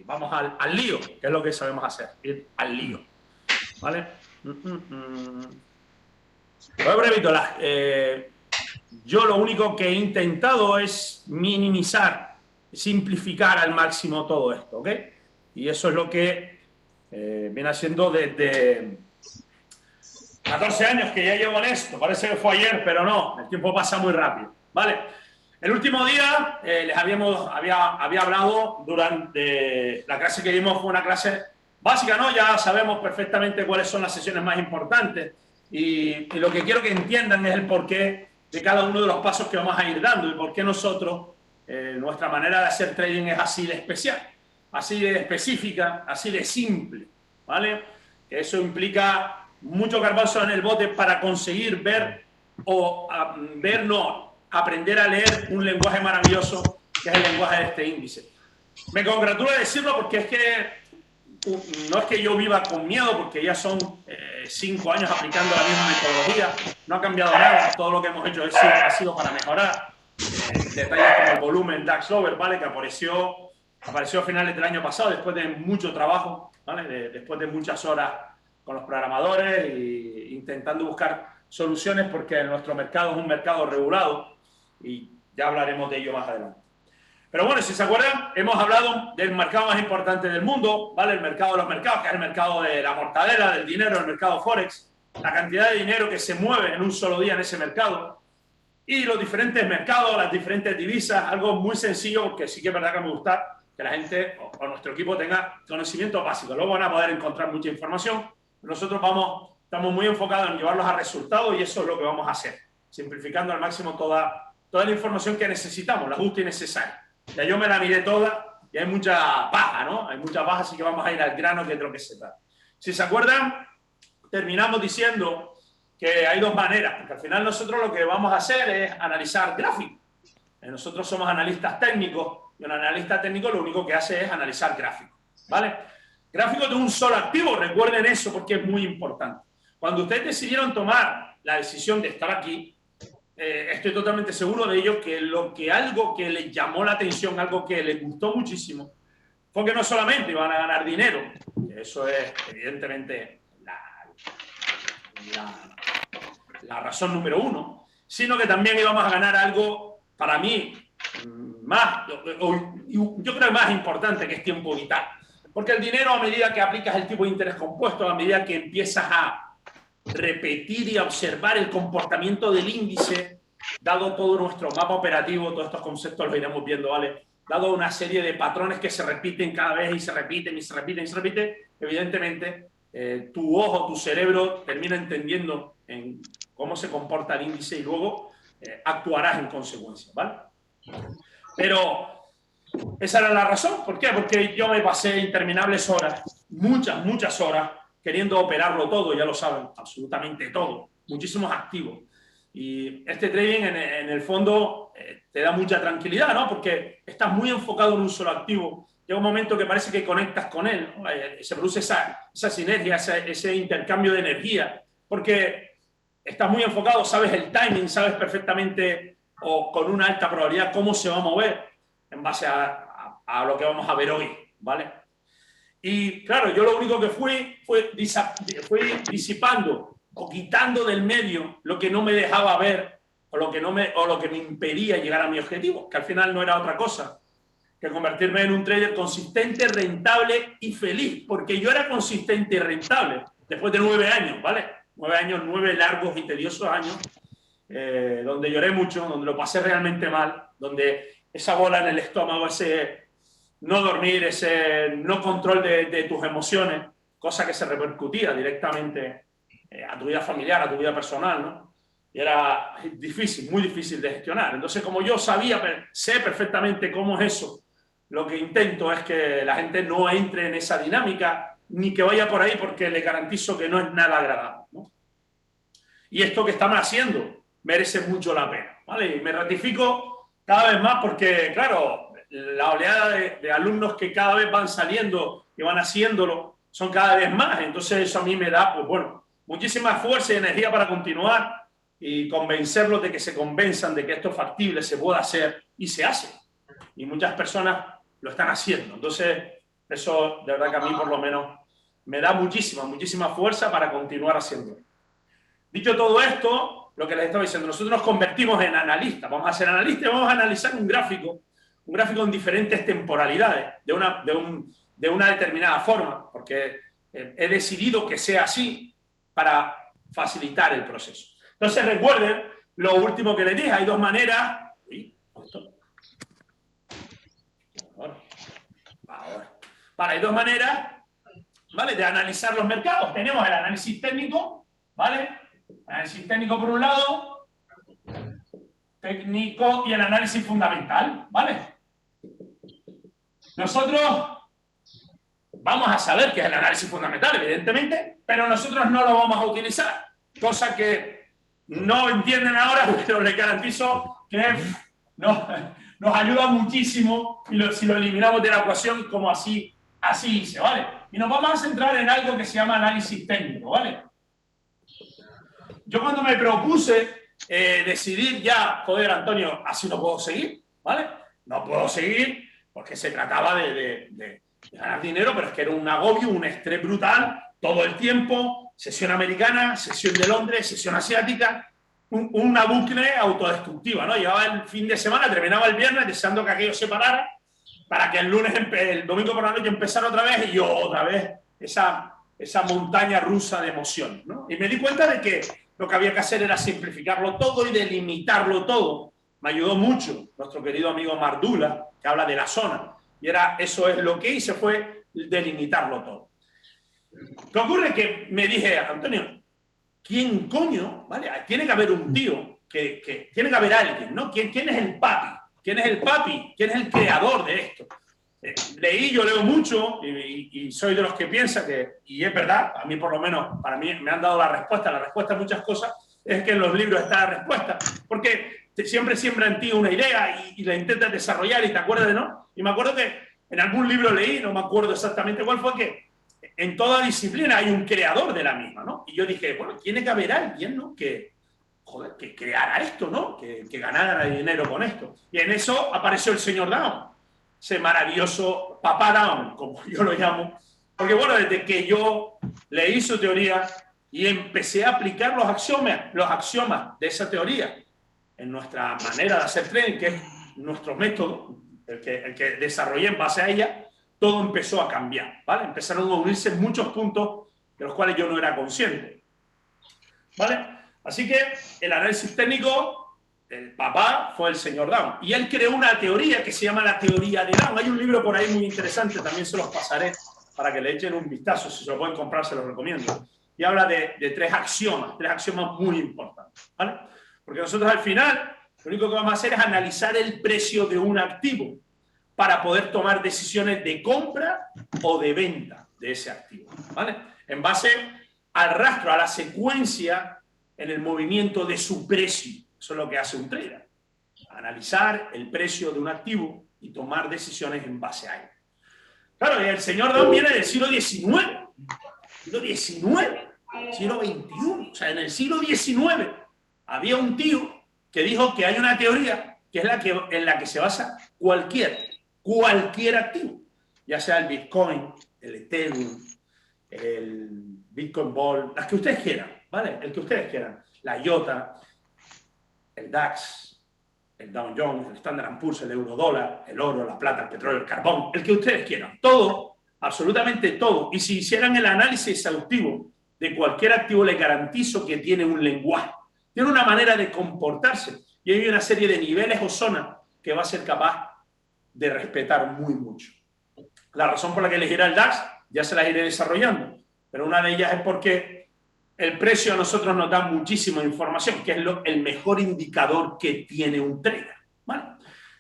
y vamos al lío, que es lo que sabemos hacer, ir al lío. ¿Vale? Pues brevito, yo lo único que he intentado es minimizar, simplificar al máximo todo esto, ¿ok? Y eso es lo que viene haciendo desde 14 años que ya llevo en esto. Parece que fue ayer, pero no, el tiempo pasa muy rápido, ¿vale? El último día les había hablado durante la clase que dimos, fue una clase básica, ¿no? Ya sabemos perfectamente cuáles son las sesiones más importantes y lo que quiero que entiendan es el porqué de cada uno de los pasos que vamos a ir dando y por qué nosotros, nuestra manera de hacer trading es así de especial, así de específica, así de simple, ¿vale? Que eso implica mucho garbanzo en el bote para conseguir ver o aprender a leer un lenguaje maravilloso que es el lenguaje de este índice. Me congratula decirlo porque es que no es que yo viva con miedo, porque ya son 5 años aplicando la misma metodología, no ha cambiado nada, todo lo que hemos hecho ha sido para mejorar. Detalles como el volumen DAX Lover, ¿vale? Que apareció a finales del año pasado, después de mucho trabajo, ¿vale? Después de muchas horas con los programadores e intentando buscar soluciones, porque nuestro mercado es un mercado regulado y ya hablaremos de ello más adelante. Pero bueno, si se acuerdan, hemos hablado del mercado más importante del mundo, ¿vale? El mercado de los mercados, que es el mercado de la mortadela, del dinero, el mercado Forex, la cantidad de dinero que se mueve en un solo día en ese mercado y los diferentes mercados, las diferentes divisas, algo muy sencillo, porque sí que es verdad que me gusta que la gente o nuestro equipo tenga conocimientos básicos. Luego van a poder encontrar mucha información. Nosotros estamos muy enfocados en llevarlos a resultados y eso es lo que vamos a hacer, simplificando al máximo toda la información que necesitamos, la justa y necesaria. Ya yo me la miré toda y hay mucha paja, ¿no? Hay mucha paja, así que vamos a ir al grano, que es de lo que se trata. Si se acuerdan, terminamos diciendo que hay dos maneras, porque al final nosotros lo que vamos a hacer es analizar gráficos. Nosotros somos analistas técnicos y un analista técnico lo único que hace es analizar gráficos, ¿vale? Gráficos de un solo activo, recuerden eso porque es muy importante. Cuando ustedes decidieron tomar la decisión de estar aquí, estoy totalmente seguro de ello, que algo que les llamó la atención, algo que les gustó muchísimo, fue que no solamente iban a ganar dinero, que eso es evidentemente la razón número uno, sino que también íbamos a ganar algo, para mí, yo creo más importante, que es tiempo vital. Porque el dinero, a medida que aplicas el tipo de interés compuesto, a medida que empiezas a repetir y a observar el comportamiento del índice, dado todo nuestro mapa operativo, todos estos conceptos los iremos viendo, ¿vale? Dado una serie de patrones que se repiten cada vez y se repiten y se repiten y se repiten, evidentemente tu ojo, tu cerebro termina entendiendo en cómo se comporta el índice y luego actuarás en consecuencia, ¿vale? Pero esa era la razón. ¿Por qué? Porque yo me pasé interminables horas, muchas horas, queriendo operarlo todo, ya lo saben, absolutamente todo, muchísimos activos. Y este trading en el fondo te da mucha tranquilidad, ¿no? Porque estás muy enfocado en un solo activo. Llega un momento que parece que conectas con él, ¿no? Se produce esa sinergia, ese intercambio de energía, porque estás muy enfocado, sabes el timing, sabes perfectamente o con una alta probabilidad cómo se va a mover en base a lo que vamos a ver hoy, ¿vale? Y claro, yo lo único que fue disipando o quitando del medio lo que no me dejaba ver o lo que me impedía llegar a mi objetivo, que al final no era otra cosa que convertirme en un trader consistente, rentable y feliz, porque yo era consistente y rentable después de 9 años, ¿vale? 9 años, 9 largos y tediosos años, donde lloré mucho, donde lo pasé realmente mal, donde esa bola en el estómago, ese no dormir, ese no control de tus emociones, cosa que se repercutía directamente a tu vida familiar, a tu vida personal, ¿no? Y era difícil, muy difícil de gestionar. Entonces, como yo sé perfectamente cómo es eso, lo que intento es que la gente no entre en esa dinámica, ni que vaya por ahí, porque le garantizo que no es nada agradable, ¿no? Y esto que estamos haciendo merece mucho la pena, ¿vale? Y me ratifico cada vez más porque, claro, la oleada de alumnos que cada vez van saliendo y van haciéndolo son cada vez más. Entonces eso a mí me da, pues bueno, muchísima fuerza y energía para continuar y convencerlos de que se convenzan de que esto es factible, se puede hacer y se hace. Y muchas personas lo están haciendo. Entonces, Eso, de verdad que a mí, por lo menos, me da muchísima fuerza para continuar haciendo. Dicho todo esto, lo que les estaba diciendo, nosotros nos convertimos en analistas. Vamos a ser analistas y vamos a analizar un gráfico en diferentes temporalidades, de una determinada forma, porque he decidido que sea así para facilitar el proceso. Entonces, recuerden lo último que les dije, hay dos maneras. Vale, hay dos maneras, ¿vale?, de analizar los mercados. Tenemos el análisis técnico, ¿vale? Análisis técnico por un lado, técnico y el análisis fundamental, ¿vale? Nosotros vamos a saber qué es el análisis fundamental, evidentemente, pero nosotros no lo vamos a utilizar, cosa que no entienden ahora, pero les garantizo que nos ayuda muchísimo si lo eliminamos de la ecuación, como así hice, ¿vale? Y nos vamos a centrar en algo que se llama análisis técnico, ¿vale? Yo cuando me propuse decidir ya, joder, Antonio, así no puedo seguir, ¿vale? No puedo seguir porque se trataba de ganar dinero, pero es que era un agobio, un estrés brutal, todo el tiempo, sesión americana, sesión de Londres, sesión asiática, una bucle autodestructiva, ¿no? Llevaba el fin de semana, terminaba el viernes deseando que aquello se parara para que el domingo por la noche empezara otra vez y yo otra vez esa montaña rusa de emociones, ¿no? Y me di cuenta de que lo que había que hacer era simplificarlo todo y delimitarlo todo. Me ayudó mucho nuestro querido amigo Mardula, que habla de la zona. Y eso es lo que hice, fue delimitarlo todo. ¿Qué ocurre? Que me dije, Antonio, ¿quién coño? ¿Vale? Tiene que haber un tío, tiene que haber alguien, ¿no? ¿Quién es el papi? ¿Quién es el papi? ¿Quién es el creador de esto? Yo leo mucho y soy de los que piensa que, y es verdad, a mí por lo menos, para mí me han dado la respuesta a muchas cosas, es que en los libros está la respuesta, porque siempre siembra en ti una idea y la intentas desarrollar y te acuerdas de no. Y me acuerdo que en algún libro leí, no me acuerdo exactamente cuál fue, que en toda disciplina hay un creador de la misma, ¿no? Y yo dije, bueno, tiene que haber alguien, ¿no?, que creara esto, ¿no? Que ganara dinero con esto. Y en eso apareció el señor Down, ese maravilloso papá Down, como yo lo llamo, porque bueno, desde que yo leí su teoría y empecé a aplicar los axiomas de esa teoría en nuestra manera de hacer trading, que es nuestro método, el que desarrollé en base a ella, todo empezó a cambiar, ¿vale? Empezaron a unirse muchos puntos de los cuales yo no era consciente, ¿vale? Así que el análisis técnico, el papá fue el señor Down. Y él creó una teoría que se llama la teoría de Down. Hay un libro por ahí muy interesante, también se los pasaré para que le echen un vistazo. Si se lo pueden comprar, se los recomiendo. Y habla de tres axiomas muy importantes, ¿vale? Porque nosotros al final, lo único que vamos a hacer es analizar el precio de un activo para poder tomar decisiones de compra o de venta de ese activo, ¿vale? En base al rastro, a la secuencia en el movimiento de su precio. Eso es lo que hace un trader. Analizar el precio de un activo y tomar decisiones en base a él. Claro, y el señor Down viene del siglo XIX. Siglo XIX, siglo XXI. O sea, en el siglo XIX había un tío que dijo que hay una teoría que es en la que se basa cualquier activo. Ya sea el Bitcoin, el Ethereum, el Bitcoin Ball, las que ustedes quieran, ¿vale? El que ustedes quieran. La IOTA, el DAX, el Dow Jones, el Standard & Poor's, el eurodólar, el oro, la plata, el petróleo, el carbón, el que ustedes quieran. Todo, absolutamente todo. Y si hicieran el análisis exhaustivo de cualquier activo, les garantizo que tiene un lenguaje, tiene una manera de comportarse y hay una serie de niveles o zonas que va a ser capaz de respetar muy mucho. La razón por la que elegirá el DAX ya se las iré desarrollando, pero una de ellas es porque el precio a nosotros nos da muchísima información, que es el mejor indicador que tiene un trader, ¿vale?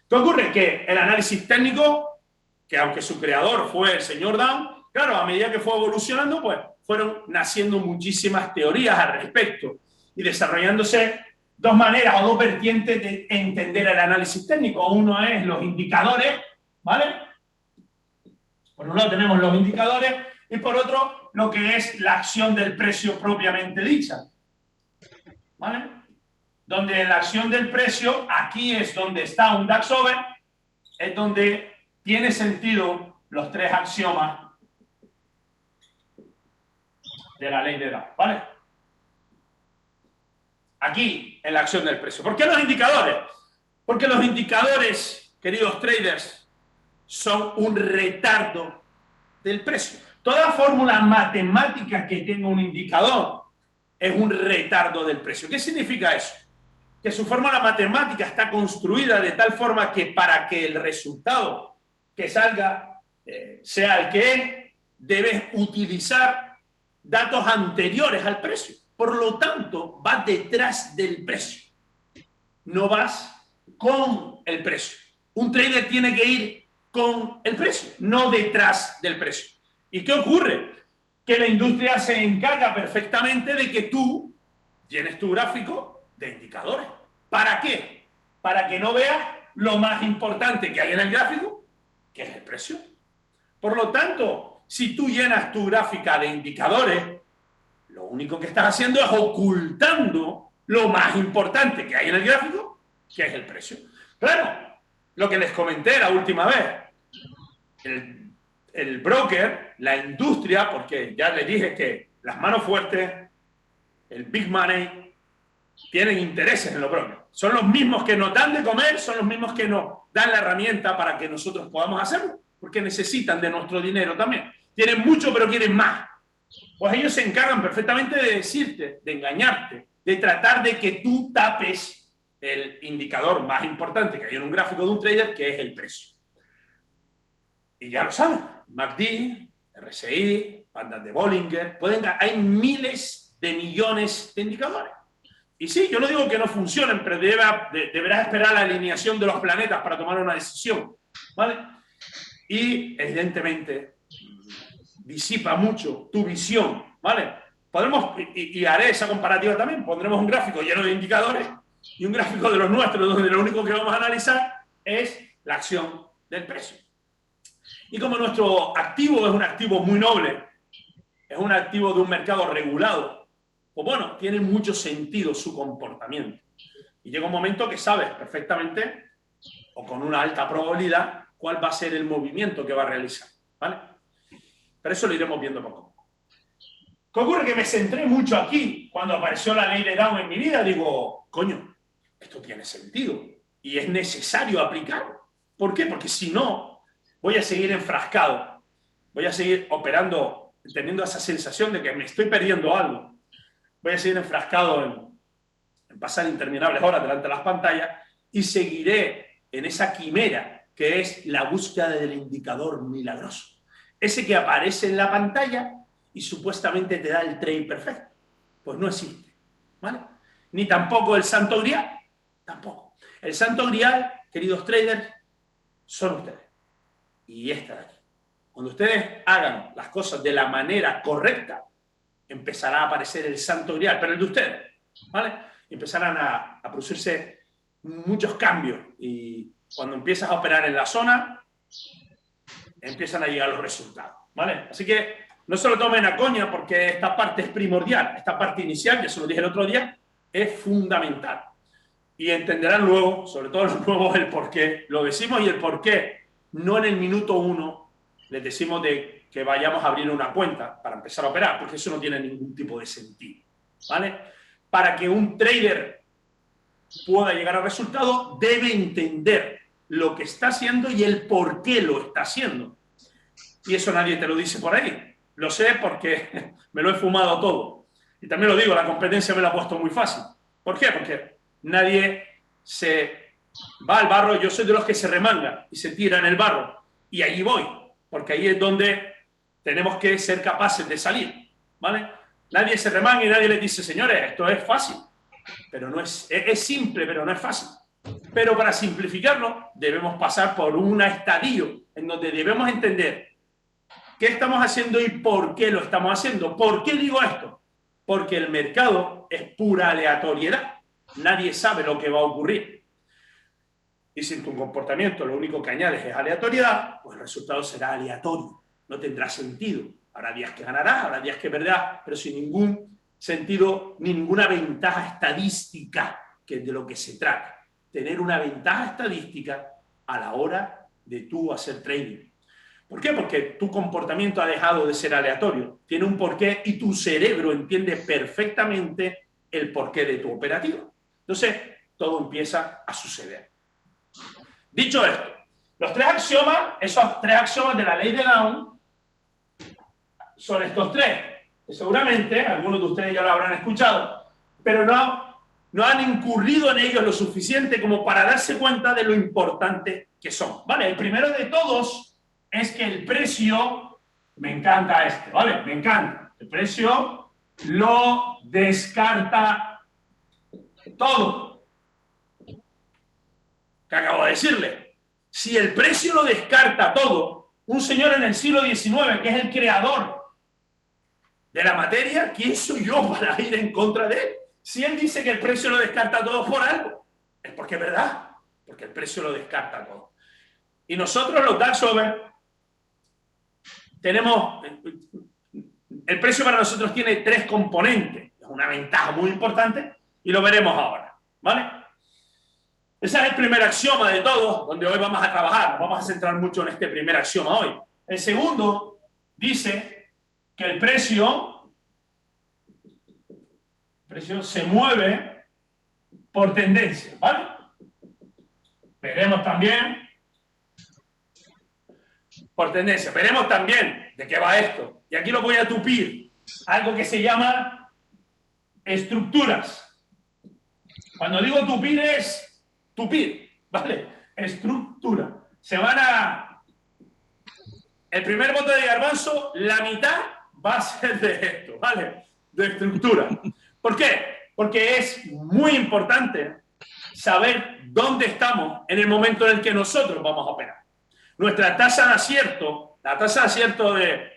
¿Qué ocurre? Que el análisis técnico, que aunque su creador fue el señor Down, claro, a medida que fue evolucionando, pues fueron naciendo muchísimas teorías al respecto y desarrollándose dos maneras o dos vertientes de entender el análisis técnico. Uno es los indicadores, ¿vale? Por un lado tenemos los indicadores y por otro lo que es la acción del precio propiamente dicha, ¿vale? Donde la acción del precio, aquí es donde está un DAX Over, es donde tiene sentido los 3 axiomas de la ley de Dow, ¿vale? Aquí, en la acción del precio. ¿Por qué los indicadores? Porque los indicadores, queridos traders, son un retardo del precio. Toda fórmula matemática que tenga un indicador es un retardo del precio. ¿Qué significa eso? Que su fórmula matemática está construida de tal forma que para que el resultado que salga sea el que es, debes utilizar datos anteriores al precio. Por lo tanto, vas detrás del precio. No vas con el precio. Un trader tiene que ir con el precio, no detrás del precio. ¿Y qué ocurre? Que la industria se encarga perfectamente de que tú llenes tu gráfico de indicadores. ¿Para qué? Para que no veas lo más importante que hay en el gráfico, que es el precio. Por lo tanto, si tú llenas tu gráfica de indicadores, lo único que estás haciendo es ocultando lo más importante que hay en el gráfico, que es el precio. Claro, lo que les comenté la última vez, el broker, la industria, porque ya les dije que las manos fuertes, el big money, tienen intereses en los brokers. Son los mismos que nos dan de comer, son los mismos que nos dan la herramienta para que nosotros podamos hacerlo, porque necesitan de nuestro dinero también. Tienen mucho, pero quieren más. Pues ellos se encargan perfectamente de decirte, de engañarte, de tratar de que tú tapes el indicador más importante que hay en un gráfico de un trader, que es el precio. Y ya lo saben, MACD, RSI, bandas de Bollinger, hay miles de millones de indicadores. Y sí, yo no digo que no funcionen, pero deberás esperar la alineación de los planetas para tomar una decisión, ¿vale? Y evidentemente disipa mucho tu visión, ¿vale? Podremos, y haré esa comparativa también, pondremos un gráfico lleno de indicadores y un gráfico de los nuestros, donde lo único que vamos a analizar es la acción del precio. Y como nuestro activo es un activo muy noble, es un activo de un mercado regulado, pues bueno, tiene mucho sentido su comportamiento. Y llega un momento que sabes perfectamente, o con una alta probabilidad, cuál va a ser el movimiento que va a realizar, ¿vale? Pero eso lo iremos viendo poco a poco. ¿Qué ocurre? Que me centré mucho aquí. Cuando apareció la ley de Dow en mi vida, digo, coño, esto tiene sentido y es necesario aplicarlo. ¿Por qué? Porque si no, voy a seguir enfrascado, voy a seguir operando, teniendo esa sensación de que me estoy perdiendo algo. Voy a seguir enfrascado en pasar interminables horas delante de las pantallas y seguiré en esa quimera que es la búsqueda del indicador milagroso. Ese que aparece en la pantalla y supuestamente te da el trade perfecto. Pues no existe, ¿vale? Ni tampoco el santo grial, tampoco. El santo grial, queridos traders, son ustedes. Y esta de aquí. Cuando ustedes hagan las cosas de la manera correcta, empezará a aparecer el santo grial, pero el de ustedes, ¿vale? Empezarán a producirse muchos cambios y cuando empiezas a operar en la zona, empiezan a llegar los resultados, ¿vale? Así que no se lo tomen a coña porque esta parte es primordial, esta parte inicial, ya se lo dije el otro día, es fundamental. Y entenderán luego, sobre todo los nuevos, el por qué. Lo decimos y el por qué. No en el minuto 1 les decimos de que vayamos a abrir una cuenta para empezar a operar, porque eso no tiene ningún tipo de sentido, ¿vale? Para que un trader pueda llegar al resultado, debe entender lo que está haciendo y el por qué lo está haciendo. Y eso nadie te lo dice por ahí. Lo sé porque me lo he fumado todo. Y también lo digo, la competencia me la ha puesto muy fácil. ¿Por qué? Porque nadie se va al barro. Yo soy de los que se remangan y se tira en el barro. Y allí voy, porque ahí es donde tenemos que ser capaces de salir, ¿vale? Nadie se remanga y nadie les dice, señores, esto es fácil. Pero no es simple, pero no es fácil. Pero para simplificarlo, debemos pasar por un estadio en donde debemos entender qué estamos haciendo y por qué lo estamos haciendo. ¿Por qué digo esto? Porque el mercado es pura aleatoriedad. Nadie sabe lo que va a ocurrir. Y si en tu comportamiento lo único que añades es aleatoriedad, pues el resultado será aleatorio. No tendrá sentido. Habrá días que ganarás, habrá días que perderás, pero sin ningún sentido ni ninguna ventaja estadística, que es de lo que se trata. Tener una ventaja estadística a la hora de tú hacer trading. ¿Por qué? Porque tu comportamiento ha dejado de ser aleatorio. Tiene un porqué y tu cerebro entiende perfectamente el porqué de tu operativo. Entonces, todo empieza a suceder. Dicho esto, los tres axiomas, esos tres axiomas de la ley de Down, son estos tres. Que seguramente algunos de ustedes ya lo habrán escuchado, pero no han incurrido en ellos lo suficiente como para darse cuenta de lo importante que son. ¿Vale? El primero de todos es que el precio, me encanta este, ¿vale? Me encanta. El precio lo descarta todo. ¿Qué acabo de decirle? Si el precio lo descarta todo, un señor en el siglo XIX, que es el creador de la materia, ¿quién soy yo para ir en contra de él? Si él dice que el precio lo descarta todo por algo, es porque es verdad, porque el precio lo descarta todo. Y nosotros los Daxover tenemos, el precio para nosotros tiene tres componentes, es una ventaja muy importante y lo veremos ahora, ¿vale? Ese es el primer axioma de todos, donde hoy vamos a trabajar, nos vamos a centrar mucho en este primer axioma hoy. El segundo dice que el precio se mueve por tendencia, ¿vale? Veremos también por tendencia, veremos también de qué va esto. Y aquí lo voy a tupir, algo que se llama estructuras. Cuando digo tupir es tupir, ¿vale? Estructura. Se van a... El primer bote de garbanzo, la mitad va a ser de esto, ¿vale? De estructura. ¿Por qué? Porque es muy importante saber dónde estamos en el momento en el que nosotros vamos a operar. Nuestra tasa de acierto, la tasa de acierto de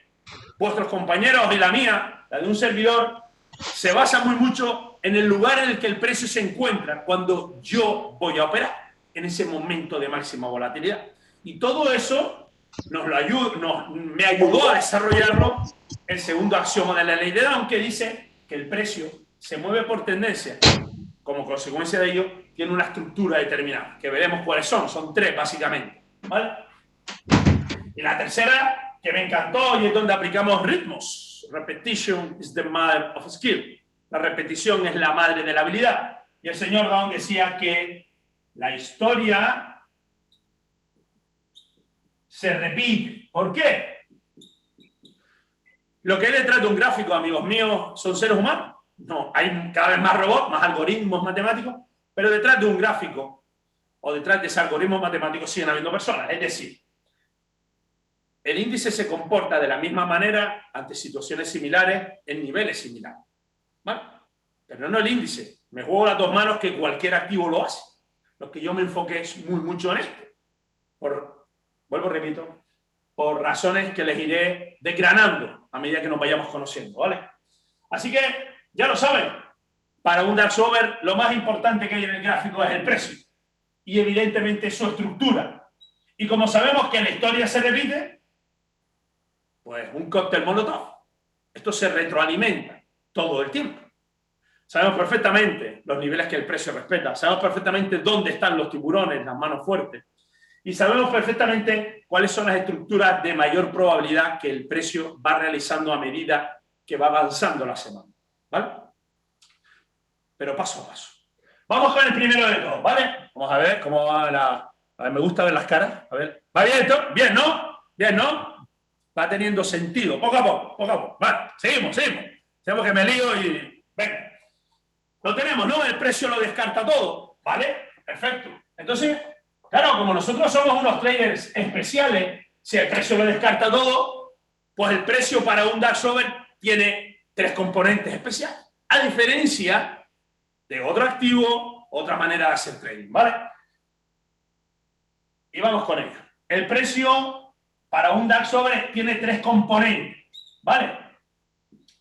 vuestros compañeros y la mía, la de un servidor, se basa muy mucho en el lugar en el que el precio se encuentra cuando yo voy a operar, en ese momento de máxima volatilidad. Y todo eso me ayudó a desarrollarlo el segundo axioma de la ley de Down, que dice que el precio se mueve por tendencia. Como consecuencia de ello, tiene una estructura determinada, que veremos cuáles son. Son tres, básicamente, ¿vale? Y la tercera, que me encantó, y es donde aplicamos ritmos. Repetition is the mother of skill. La repetición es la madre de la habilidad. Y el señor Down decía que la historia se repite. ¿Por qué? Lo que hay detrás de un gráfico, amigos míos, son seres humanos. No, hay cada vez más robots, más algoritmos matemáticos, pero detrás de un gráfico o detrás de ese algoritmo matemático siguen habiendo personas. Es decir, el índice se comporta de la misma manera ante situaciones similares en niveles similares, ¿vale? Pero no el índice. Me juego las dos manos que cualquier activo lo hace. Lo que yo me enfoqué es mucho en esto. Repito, por razones que les iré desgranando a medida que nos vayamos conociendo, ¿vale? Así que, ya lo saben, para un Daxover lo más importante que hay en el gráfico es el precio y evidentemente su estructura. Y como sabemos que la historia se repite, pues un cóctel molotov. Esto se retroalimenta todo el tiempo. Sabemos perfectamente los niveles que el precio respeta, sabemos perfectamente dónde están los tiburones, las manos fuertes, y sabemos perfectamente cuáles son las estructuras de mayor probabilidad que el precio va realizando a medida que va avanzando la semana, ¿vale? Pero paso a paso. Vamos con el primero de todos, ¿vale? Vamos a ver cómo va la... A ver, me gusta ver las caras. A ver, ¿va bien esto? Bien, ¿no? Bien, ¿no? Va teniendo sentido, poco a poco, poco a poco. Vale, seguimos. Sabemos que me lío y... Venga. Lo tenemos, ¿no? El precio lo descarta todo, ¿vale? Perfecto. Entonces, claro, como nosotros somos unos traders especiales, si el precio lo descarta todo, pues el precio para un Daxover tiene tres componentes especiales. A diferencia de otro activo, otra manera de hacer trading, ¿vale? Y vamos con ello. El precio para un Daxover tiene tres componentes, ¿vale?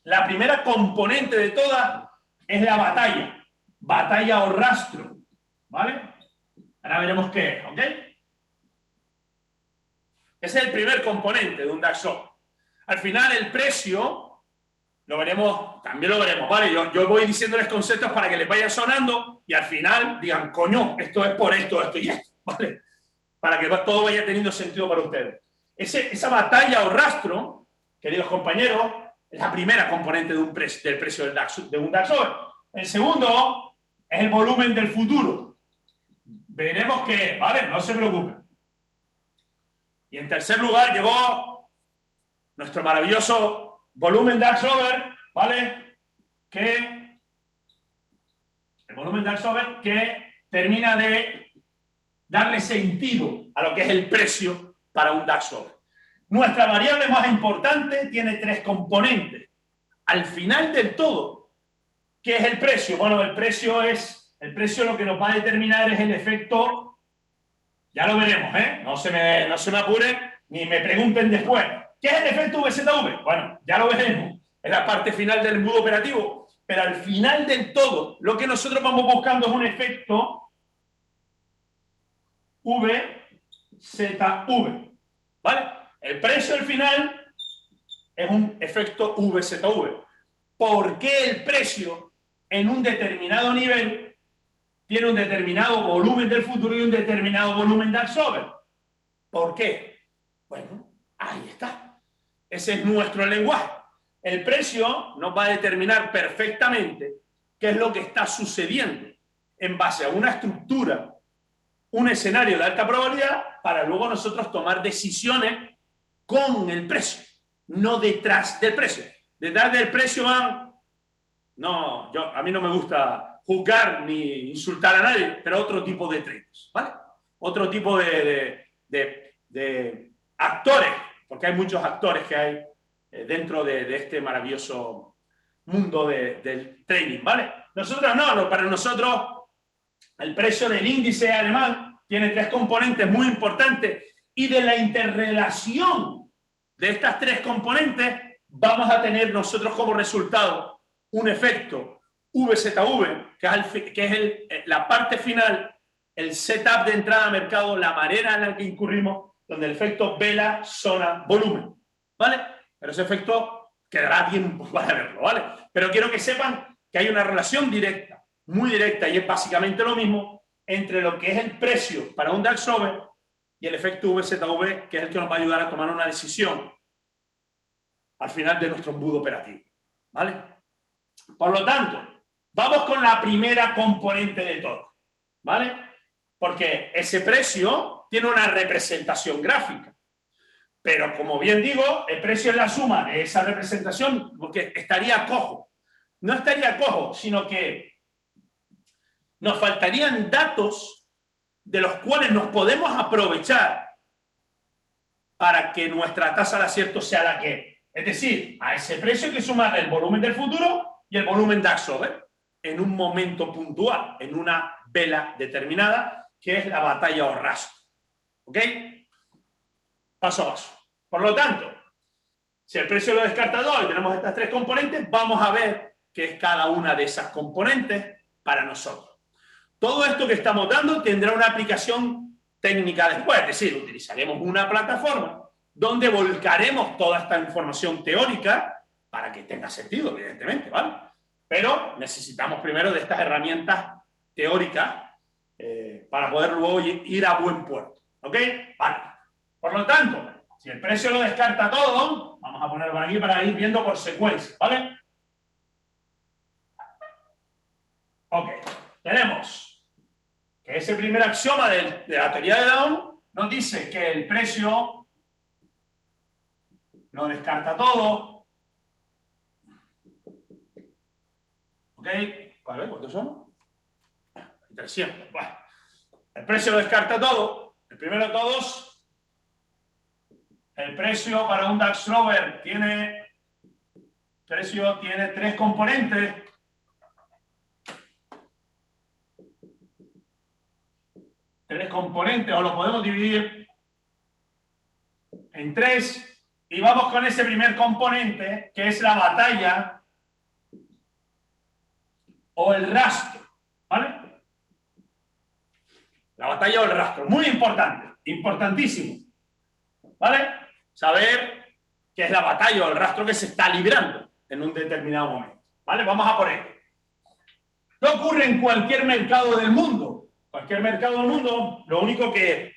La primera componente de todas es la batalla o rastro, ¿vale? Ahora veremos qué es, ¿ok? Ese es el primer componente de un Daxover. Al final el precio, lo veremos, también lo veremos, ¿vale? Yo voy diciéndoles conceptos para que les vaya sonando y al final digan, coño, esto es por esto y esto, ¿vale? Para que todo vaya teniendo sentido para ustedes. Esa batalla o rastro, queridos compañeros, es la primera componente del precio de un DAX over. El segundo es el volumen del futuro. Veremos que, ¿vale? No se preocupen. Y en tercer lugar llegó nuestro maravilloso volumen DAX over, ¿vale? El volumen DAX over que termina de darle sentido a lo que es el precio para un DAX over. Nuestra variable más importante tiene tres componentes. Al final del todo, ¿qué es el precio? Bueno, el precio lo que nos va a determinar es el efecto, ya lo veremos, ¿eh? No se me apuren ni me pregunten después. ¿Qué es el efecto VZV? Bueno, ya lo veremos. Es la parte final del embudo operativo. Pero al final del todo, lo que nosotros vamos buscando es un efecto VZV. ¿Vale? El precio al final es un efecto VZV. ¿Por qué el precio en un determinado nivel tiene un determinado volumen del futuro y un determinado volumen DAX over? ¿Por qué? Bueno, ahí está. Ese es nuestro lenguaje. El precio nos va a determinar perfectamente qué es lo que está sucediendo en base a una estructura, un escenario de alta probabilidad, para luego nosotros tomar decisiones con el precio, no detrás del precio. Detrás del precio van... No, a mí no me gusta juzgar ni insultar a nadie, pero otro tipo de traders, ¿vale? Otro tipo de actores, porque hay muchos actores que hay dentro de este maravilloso mundo del trading, ¿vale? Nosotros no, para nosotros el precio del índice alemán tiene tres componentes muy importantes y de la interrelación de estas tres componentes vamos a tener nosotros como resultado un efecto VZV, que es la parte final, el setup de entrada a mercado, la manera en la que incurrimos, donde el efecto vela, zona, volumen, ¿vale? Pero ese efecto quedará tiempo para verlo, ¿vale? Pero quiero que sepan que hay una relación directa, muy directa, y es básicamente lo mismo entre lo que es el precio para un DAX over y el efecto VZV, que es el que nos va a ayudar a tomar una decisión al final de nuestro embudo operativo, ¿vale? Por lo tanto, vamos con la primera componente de todo, ¿vale? Porque ese precio tiene una representación gráfica. Pero, como bien digo, el precio es la suma de esa representación, porque estaría cojo. No estaría cojo, sino que nos faltarían datos de los cuales nos podemos aprovechar para que nuestra tasa de acierto sea la que es. Es decir, a ese precio hay que sumarle el volumen del futuro y el volumen DAX over en un momento puntual, en una vela determinada, que es la batalla o rastro. ¿Ok? Paso a paso. Por lo tanto, si el precio lo descarta todo y tenemos estas tres componentes, vamos a ver qué es cada una de esas componentes para nosotros. Todo esto que estamos dando tendrá una aplicación técnica después, es decir, utilizaremos una plataforma donde volcaremos toda esta información teórica para que tenga sentido, evidentemente, ¿vale? Pero necesitamos primero de estas herramientas teóricas para poder luego ir a buen puerto, ¿ok? Vale. Por lo tanto, si el precio lo descarta todo, vamos a ponerlo por aquí para ir viendo por secuencia, ¿vale? Ok, tenemos que ese primer axioma de la teoría de Down nos dice que el precio lo descarta todo. ¿Ok? Vale, ¿cuántos son? 300. Bueno, el precio lo descarta todo. El primero de todos, el precio para un DAX over tiene tres componentes. Tres componentes, o lo podemos dividir en tres. Y vamos con ese primer componente, que es la batalla o el rastro, ¿vale? La batalla o el rastro, muy importante, importantísimo, ¿vale? Saber qué es la batalla o el rastro que se está librando en un determinado momento, ¿vale? Vamos a por ello. ¿Qué ocurre en cualquier mercado del mundo? Cualquier mercado del mundo, lo único que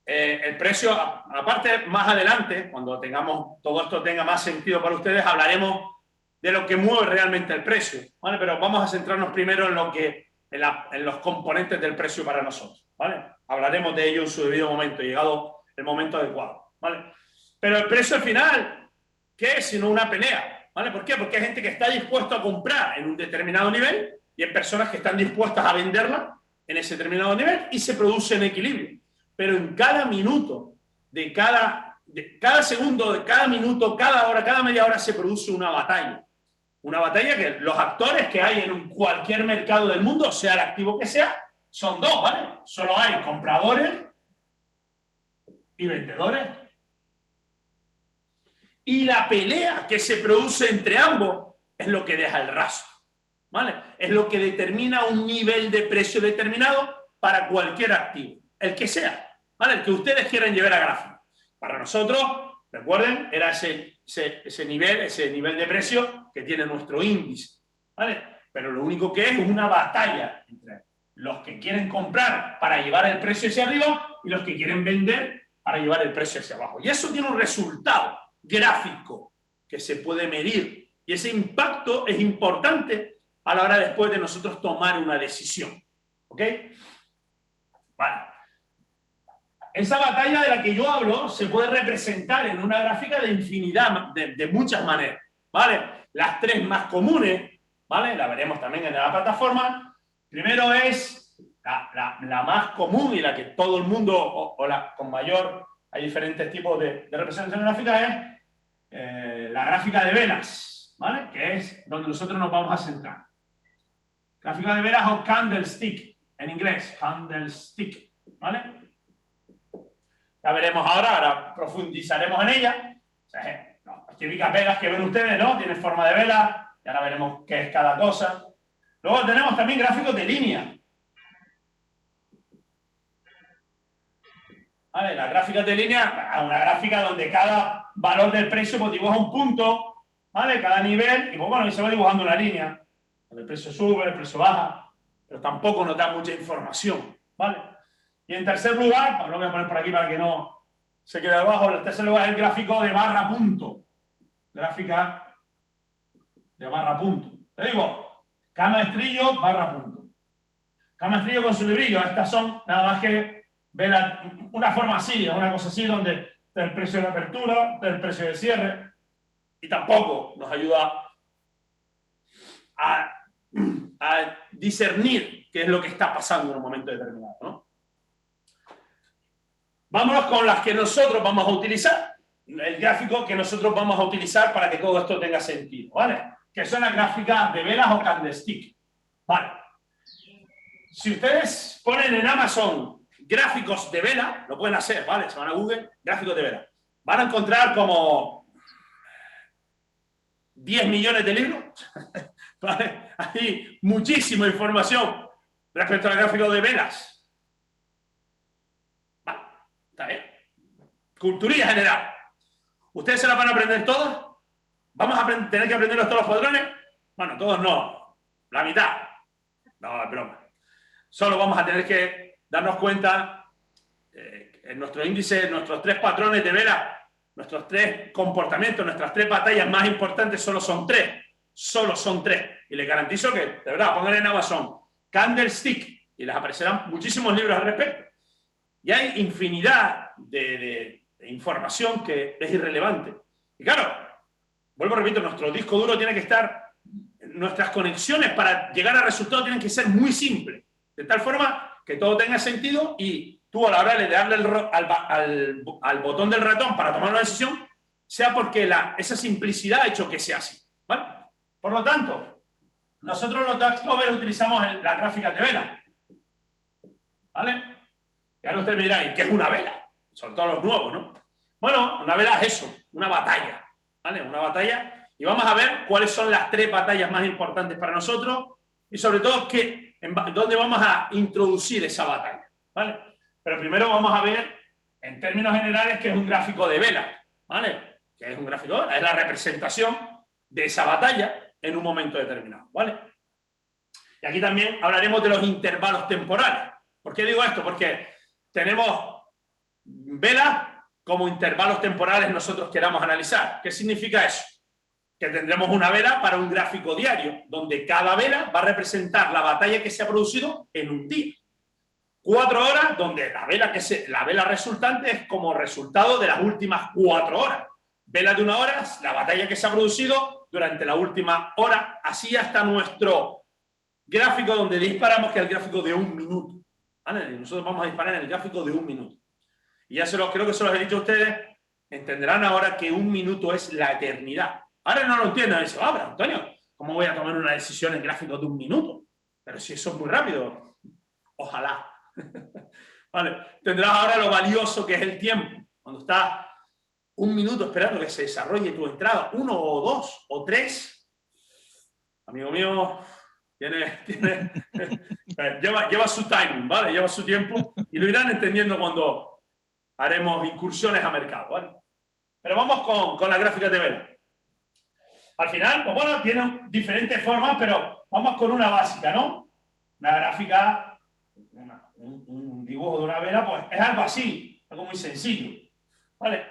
el precio, aparte, más adelante, cuando tengamos todo esto tenga más sentido para ustedes, hablaremos de lo que mueve realmente el precio, ¿vale? Pero vamos a centrarnos primero en lo que en los componentes del precio para nosotros, ¿vale? Hablaremos de ello en su debido momento, llegado el momento adecuado, ¿vale? Pero el precio al final, ¿qué es sino una pelea? ¿Vale? ¿Por qué? Porque hay gente que está dispuesta a comprar en un determinado nivel y hay personas que están dispuestas a venderla en ese determinado nivel y se produce en equilibrio. Pero en cada minuto, de cada segundo, de cada minuto, cada hora, cada media hora se produce una batalla. Una batalla que los actores que hay en cualquier mercado del mundo, sea el activo que sea, son dos, ¿vale? Solo hay compradores y vendedores. Y la pelea que se produce entre ambos es lo que deja el rastro, ¿vale? Es lo que determina un nivel de precio determinado para cualquier activo, el que sea, ¿vale? El que ustedes quieran llevar a gráfico. Para nosotros, recuerden, era ese nivel de precio que tiene nuestro índice, ¿vale? Pero lo único que es una batalla entre los que quieren comprar para llevar el precio hacia arriba y los que quieren vender para llevar el precio hacia abajo. Y eso tiene un resultado gráfico que se puede medir. Y ese impacto es importante a la hora después de nosotros tomar una decisión. ¿Ok? Vale. Esa batalla de la que yo hablo se puede representar en una gráfica de infinidad, de muchas maneras. ¿Vale? Las tres más comunes, ¿vale? La veremos también en la plataforma. Primero es la más común y la que todo el mundo, o la con mayor, hay diferentes tipos de representación gráfica, es la gráfica de velas, ¿vale? Que es donde nosotros nos vamos a centrar. Gráfica de velas o candlestick, en inglés, candlestick, ¿vale? La veremos ahora profundizaremos en ella. O sea, las típicas velas que ven ustedes, ¿no? Tienen forma de vela, y ahora veremos qué es cada cosa. Luego tenemos también gráficos de línea. ¿Vale? Las gráficas de línea, una gráfica donde cada valor del precio pues, dibuja un punto, ¿vale? Cada nivel, y pues bueno, y se va dibujando una línea. El precio sube, el precio baja, pero tampoco nos da mucha información, ¿vale? Y en tercer lugar, pues lo voy a poner por aquí para que no se quede abajo, en tercer lugar es el gráfico de barra punto. Gráfica de barra punto. Te digo, canastrillo, barra punto. Canastrillo con su librillo. Estas son nada más que ver una forma así, una cosa así, donde está el precio de apertura, está el precio de cierre, y tampoco nos ayuda a discernir qué es lo que está pasando en un momento determinado, ¿no? Vámonos con las que nosotros vamos a utilizar, el gráfico que nosotros vamos a utilizar para que todo esto tenga sentido, ¿vale? Que son las gráficas de velas o candlestick, ¿vale? Si ustedes ponen en Amazon gráficos de vela, lo pueden hacer, ¿vale? Se van a Google, gráficos de vela. Van a encontrar como 10 millones de libros, ¿vale? Hay muchísima información respecto al gráfico de velas. Vale, está bien. Culturilla general. ¿Ustedes se las van a aprender todas? ¿Vamos a tener que aprenderlos todos los patrones? Bueno, todos no. La mitad. No, es broma. Solo vamos a tener que darnos cuenta en nuestro índice, nuestros 3 patrones de vela, nuestros 3 comportamientos, nuestras 3 batallas más importantes solo son 3. Solo son 3. Y les garantizo que, de verdad, pongan en Amazon Candlestick y les aparecerán muchísimos libros al respecto. Y hay infinidad de información que es irrelevante. Y claro, vuelvo a repito, nuestro disco duro tiene que estar, nuestras conexiones para llegar a resultados tienen que ser muy simples, de tal forma que todo tenga sentido y tú a la hora de darle al botón del ratón para tomar una decisión, sea porque esa simplicidad ha hecho que sea así, ¿vale? Por lo tanto, nosotros los DAX Lovers utilizamos la gráfica de vela, ¿vale? Y ahora ustedes me dirán, ¿y qué es una vela? Sobre todo los nuevos, ¿no? Bueno, una vela es eso, una batalla, ¿vale? Una batalla. Y vamos a ver cuáles son las 3 batallas más importantes para nosotros y sobre todo dónde vamos a introducir esa batalla, ¿vale? Pero primero vamos a ver, en términos generales, qué es un gráfico de vela, ¿vale? ¿Qué es un gráfico de vela? Es la representación de esa batalla en un momento determinado, ¿vale? Y aquí también hablaremos de los intervalos temporales. ¿Por qué digo esto? Porque tenemos velas como intervalos temporales nosotros queramos analizar. ¿Qué significa eso? Que tendremos una vela para un gráfico diario, donde cada vela va a representar la batalla que se ha producido en un día. 4 horas, donde la vela resultante es como resultado de las últimas 4 horas. Vela de 1 hora, la batalla que se ha producido durante la última hora. Así hasta nuestro gráfico donde disparamos, que es el gráfico de 1 minuto. ¿Vale? Nosotros vamos a disparar en el gráfico de 1 minuto. Y ya creo que se los he dicho a ustedes, entenderán ahora que 1 minuto es la eternidad. Ahora no lo entienden, dicen, pero Antonio, ¿cómo voy a tomar una decisión en gráfico de 1 minuto? Pero si eso es muy rápido. Ojalá. Vale. Tendrás ahora lo valioso que es el tiempo. Cuando estás 1 minuto esperando que se desarrolle tu entrada, 1 o 2 o 3, amigo mío, lleva su timing, ¿vale? Lleva su tiempo y lo irán entendiendo cuando haremos incursiones a mercado, ¿vale? Pero vamos con las gráficas de vela. Al final, pues bueno, tienen diferentes formas, pero vamos con una básica, ¿no? Una gráfica, un dibujo de una vela, pues es algo así, algo muy sencillo, ¿vale?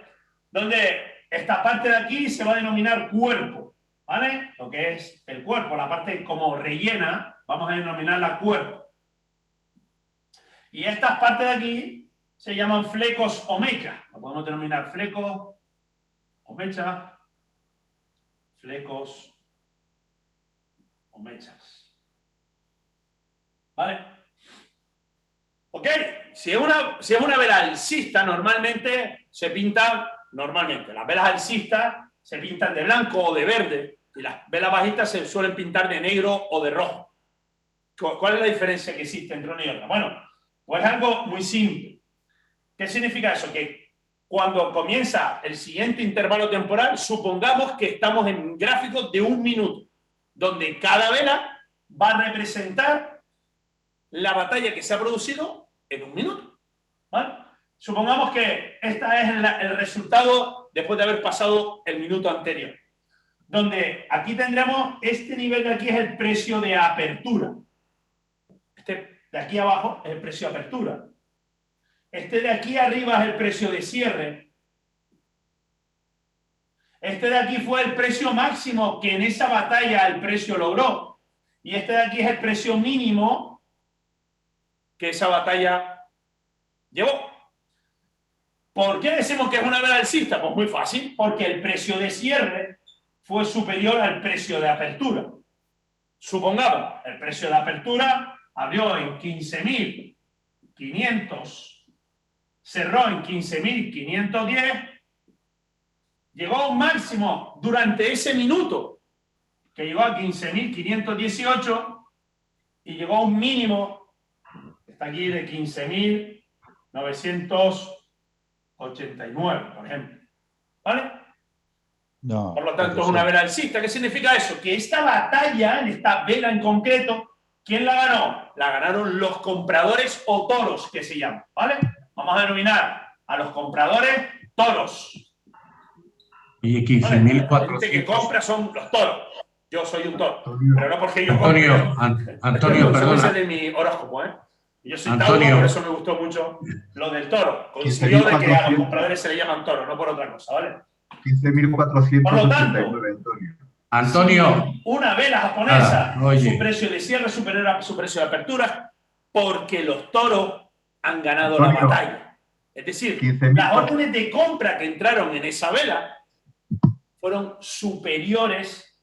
Donde esta parte de aquí se va a denominar cuerpo, ¿vale? Lo que es el cuerpo, la parte como rellena, vamos a denominarla cuerpo. Y estas partes de aquí se llaman flecos o mechas. Lo podemos denominar flecos o mechas, flecos o mechas. ¿Vale? Ok, si es una vela alcista, normalmente se pintan, las velas alcistas se pintan de blanco o de verde, y las velas bajistas se suelen pintar de negro o de rojo. ¿Cuál es la diferencia que existe entre una y otra? Bueno, pues algo muy simple. ¿Qué significa eso? Que cuando comienza el siguiente intervalo temporal, supongamos que estamos en un gráfico de 1 minuto, donde cada vela va a representar la batalla que se ha producido en 1 minuto. ¿Vale? Supongamos que esta es el resultado después de haber pasado el minuto anterior, donde aquí tendremos este nivel de aquí es el precio de apertura. Este de aquí abajo es el precio de apertura. Este de aquí arriba es el precio de cierre. Este de aquí fue el precio máximo que en esa batalla el precio logró. Y este de aquí es el precio mínimo que esa batalla llevó. ¿Por qué decimos que es una vela alcista? Pues muy fácil, porque el precio de cierre fue superior al precio de apertura. Supongamos, el precio de apertura abrió en 15.500, cerró en 15.510, llegó a un máximo durante ese minuto, que llegó a 15.518, y llegó a un mínimo, que está aquí, de 15.989, por ejemplo. ¿Vale? No, por lo tanto, es una vela alcista. ¿Qué significa eso? Que esta batalla, en esta vela en concreto, ¿quién la ganó? La ganaron los compradores o toros, que se llaman, ¿vale? Vamos a denominar a los compradores toros. Y 15.400. La gente que compra son los toros. Yo soy un toro, pero no porque yo Antonio, Antonio, perdona. de mi horóscopo, ¿eh? Yo soy Antonio. Tauro, por eso me gustó mucho lo del toro. Coincidió de que a los compradores se le llaman toro, no por otra cosa, ¿vale? 15.489, Antonio. Si una vela japonesa, su precio de cierre superior a su precio de apertura, porque los toros han ganado la batalla. Es decir, las órdenes de compra que entraron en esa vela fueron superiores,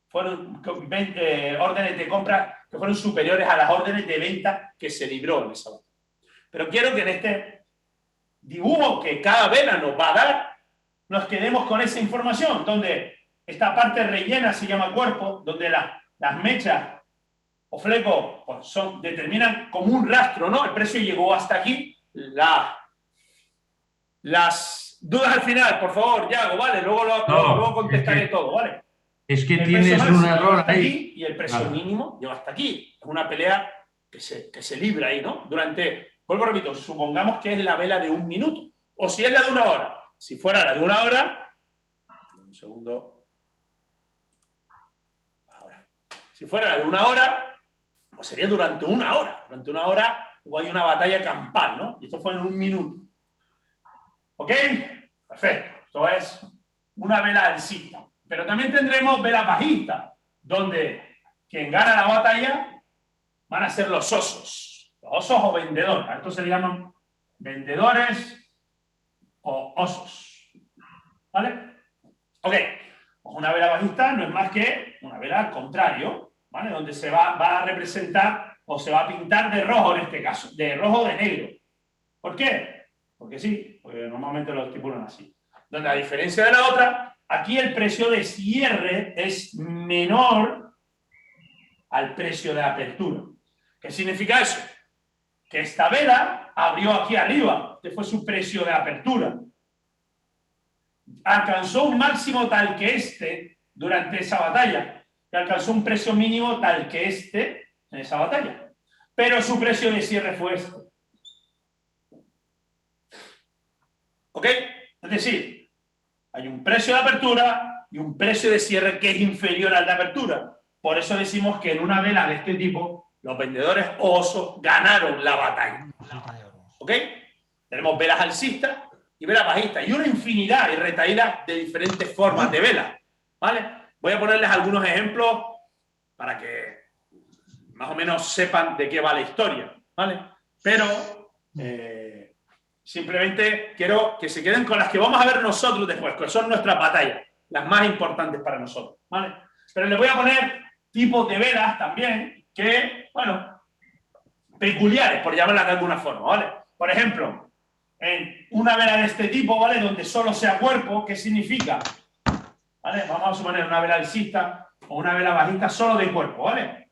fueron órdenes de compra que fueron superiores a las órdenes de venta que se libró en esa batalla. Pero quiero que en este dibujo que cada vela nos va a dar, nos quedemos con esa información, donde esta parte rellena se llama cuerpo, donde las mechas o flecos pues determinan como un rastro, ¿no? El precio llegó hasta aquí. Las dudas al final, por favor, Yago, ¿vale? Luego contestaré todo, ¿vale? Es que tienes un error ahí. Y el precio mínimo llegó hasta aquí. Es una pelea que se libra ahí, ¿no? Vuelvo a repito, supongamos que es la vela de 1 minuto, o si es la de 1 hora. Si fuera la de 1 hora, un segundo. Ahora. Si fuera la de 1 hora, pues sería durante 1 hora. Durante 1 hora hay una batalla campal, ¿no? Y esto fue en 1 minuto. ¿Ok? Perfecto. Esto es una vela alcista. Pero también tendremos velas bajistas, donde quien gana la batalla van a ser los osos. Los osos o vendedores. A estos se le llaman vendedores o osos. ¿Vale? Ok. Pues una vela bajista no es más que una vela al contrario, ¿vale? Donde se va a representar o se va a pintar de rojo en este caso, de rojo o de negro. ¿Por qué? Porque sí, porque normalmente lo estipulan así. Donde a diferencia de la otra, aquí el precio de cierre es menor al precio de apertura. ¿Qué significa eso? Que esta vela abrió aquí arriba, este fue su precio de apertura. Alcanzó un máximo tal que este durante esa batalla, y alcanzó un precio mínimo tal que este en esa batalla. Pero su precio de cierre fue este. ¿Ok? Es decir, hay un precio de apertura y un precio de cierre que es inferior al de apertura. Por eso decimos que en una vela de este tipo, los vendedores osos ganaron la batalla. ¿Ok? Tenemos velas alcistas y velas bajistas y una infinidad y retahílas de diferentes formas de velas. ¿Vale? Voy a ponerles algunos ejemplos para que más o menos sepan de qué va la historia. ¿Vale? Pero simplemente quiero que se queden con las que vamos a ver nosotros después, que son nuestras batallas, las más importantes para nosotros. ¿Vale? Pero les voy a poner tipos de velas también que, bueno, peculiares, por llamarlas de alguna forma, ¿vale? Por ejemplo, en una vela de este tipo, ¿vale? Donde solo sea cuerpo, ¿qué significa? ¿Vale? Vamos a suponer una vela alcista o una vela bajista solo de cuerpo, ¿vale?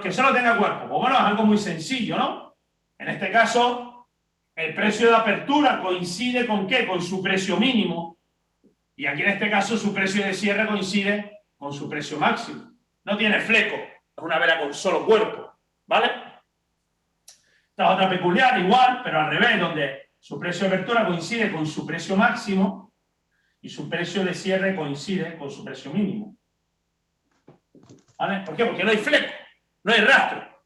Que solo tenga cuerpo. Pues bueno, es algo muy sencillo, ¿no? En este caso, el precio de apertura coincide con ¿qué? Con su precio mínimo. Y aquí en este caso su precio de cierre coincide con su precio máximo. No tiene fleco, es una vela con solo cuerpo, ¿vale? Esta es otra peculiar, igual, pero al revés, donde su precio de apertura coincide con su precio máximo y su precio de cierre coincide con su precio mínimo. ¿Vale? ¿Por qué? Porque no hay fleco, no hay rastro.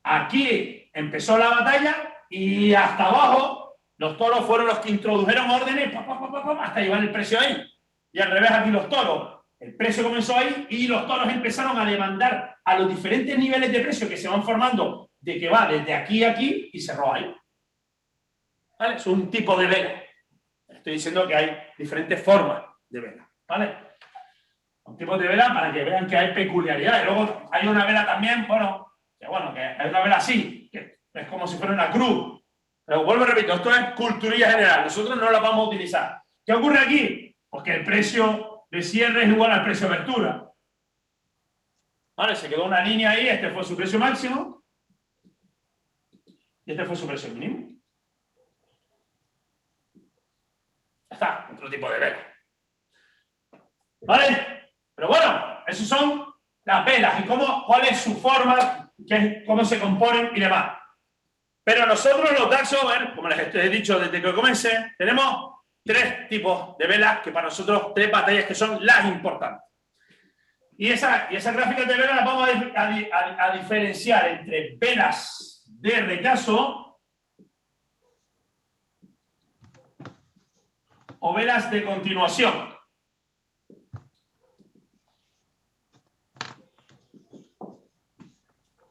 Aquí empezó la batalla y hasta abajo los toros fueron los que introdujeron órdenes hasta llevar el precio ahí. Y al revés aquí los toros. El precio comenzó ahí y los toros empezaron a demandar a los diferentes niveles de precio que se van formando de que va desde aquí a aquí y cerró ahí. ¿Vale? Es un tipo de vela. Estoy diciendo que hay diferentes formas de vela. ¿Vale? Un tipo de vela para que vean que hay peculiaridades. Luego hay una vela también, que hay una vela así, que es como si fuera una cruz. Pero vuelvo y repito, esto es culturilla general. Nosotros no la vamos a utilizar. ¿Qué ocurre aquí? Pues que el precio de cierre es igual al precio de apertura. ¿Vale? Se quedó una línea ahí, este fue su precio máximo y este fue su precio mínimo. Ya está, otro tipo de vela. ¿Vale? Pero bueno, esas son las velas y cuál es su forma, cómo se componen y demás. Pero nosotros los Dark Sober, como les he dicho desde que comencé, tenemos tres tipos de velas que para nosotros, tres batallas que son las importantes. Y esas gráficas de velas las vamos a diferenciar entre velas de rechazo o velas de continuación.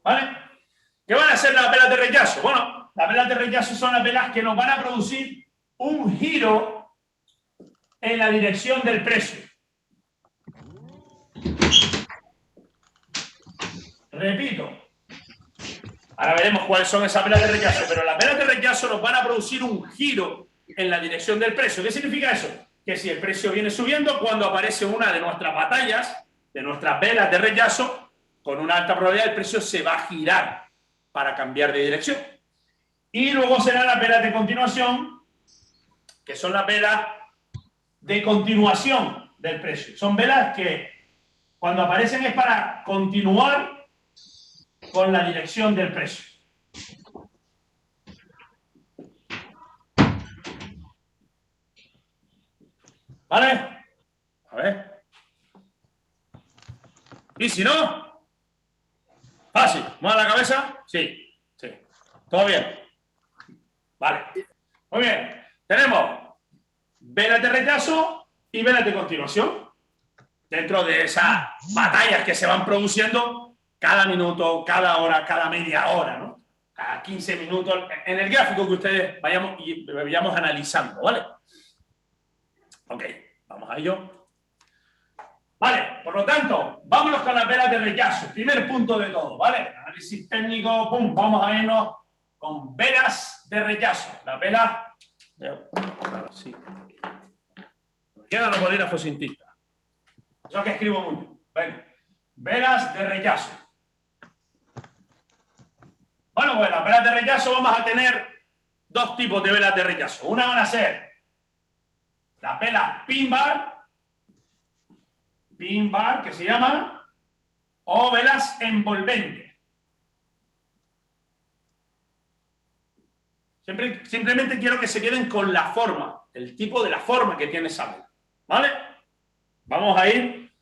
¿Vale? ¿Qué van a hacer las velas de rechazo? Bueno, las velas de rechazo son las velas que nos van a producir un giro en la dirección del precio. Repito. Ahora veremos cuáles son esas velas de rechazo, pero las velas de rechazo nos van a producir un giro en la dirección del precio. ¿Qué significa eso? Que si el precio viene subiendo, cuando aparece una de nuestras batallas, de nuestras velas de rechazo, con una alta probabilidad el precio se va a girar para cambiar de dirección. Y luego serán las velas de continuación, que son las velas de continuación del precio. Son velas que cuando aparecen es para continuar con la dirección del precio. ¿Vale? A ver. ¿Y si no? Fácil. ¿Mueve la cabeza? Sí. Sí. ¿Todo bien? Vale. Muy bien. tenemos velas de rechazo y velas de continuación. Dentro de esas batallas que se van produciendo cada minuto, cada hora, cada media hora, ¿no? Cada 15 minutos, en el gráfico que ustedes vayamos analizando, ¿vale? Ok, vamos a ello. Vale, por lo tanto, vámonos con las velas de rechazo. Primer punto de todo, ¿vale? Análisis técnico, pum, vamos a irnos con velas de rechazo. Las velas... Sí. Queda los bolígrafos sin tinta. Eso es que escribo mucho. Venga. Velas de rechazo. Bueno, pues las velas de rechazo vamos a tener dos tipos de velas de rechazo. Una van a ser las velas pin bar, que se llaman, o velas envolventes. Simplemente quiero que se queden con la forma, el tipo de la forma que tiene esa vela. ¿Vale? Vamos a ir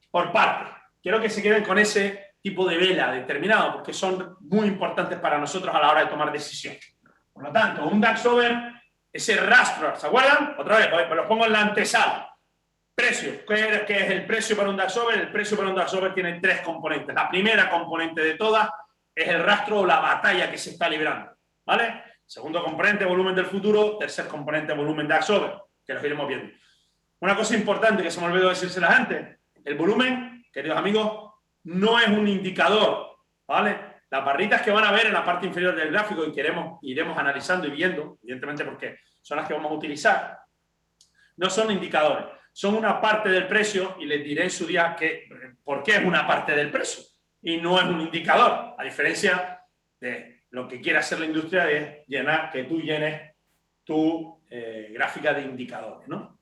por partes. Quiero que se queden con ese tipo de vela determinado, porque son muy importantes para nosotros a la hora de tomar decisiones. Por lo tanto, un DAX over, ese rastro, ¿se acuerdan? Otra vez, pues lo pongo en la antesala. Precio. ¿Qué es el precio para un DAX over? El precio para un DAX over tiene tres componentes. La primera componente de todas es el rastro o la batalla que se está librando. ¿Vale? Segundo componente, volumen del futuro. Tercer componente, volumen DAX over, que los iremos viendo. Una cosa importante que se me olvidó decírselas antes. El volumen, queridos amigos, no es un indicador. ¿Vale? Las barritas que van a ver en la parte inferior del gráfico y que iremos analizando y viendo, evidentemente porque son las que vamos a utilizar, no son indicadores. Son una parte del precio y les diré en su día por qué es una parte del precio y no es un indicador, a diferencia de lo que quiere hacer la industria de que tú llenes tu gráfica de indicadores, ¿no?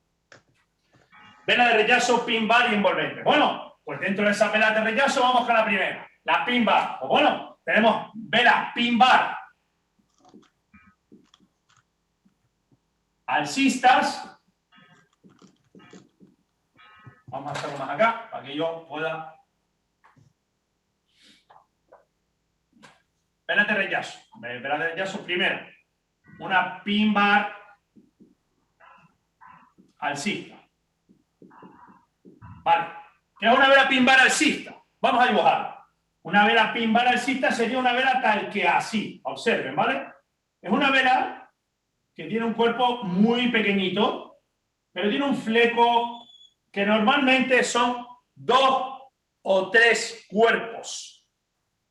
Vela de rechazo, pin bar y envolvente. Bueno, pues dentro de esa vela de rechazo vamos con la primera, la pin bar. Pues bueno, tenemos vela pin bar alcistas. Vamos a hacerlo más acá para que yo pueda. Velas de rechazo. Velas de rechazo primero. Una pin bar alcista. Vale. ¿Qué es una vela pin bar alcista? Vamos a dibujarla. Una vela pin bar alcista sería una vela tal que así. Observen, ¿vale? Es una vela que tiene un cuerpo muy pequeñito, pero tiene un fleco que normalmente son 2 o 3 cuerpos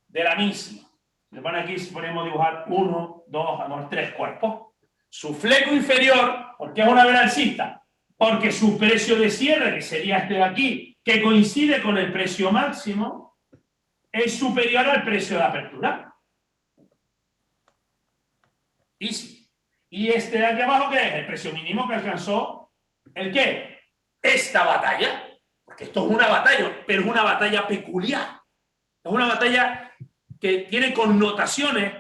de la misma. Le ponen aquí, si podemos dibujar 1, 2, amor, 3 cuerpos. Su fleco inferior, ¿por qué es una vela alcista? Porque su precio de cierre, que sería este de aquí, que coincide con el precio máximo, es superior al precio de apertura. Easy. ¿Y este de aquí abajo qué es? El precio mínimo que alcanzó, ¿el qué? Esta batalla, porque esto es una batalla, pero es una batalla peculiar. Es una batalla que tiene connotaciones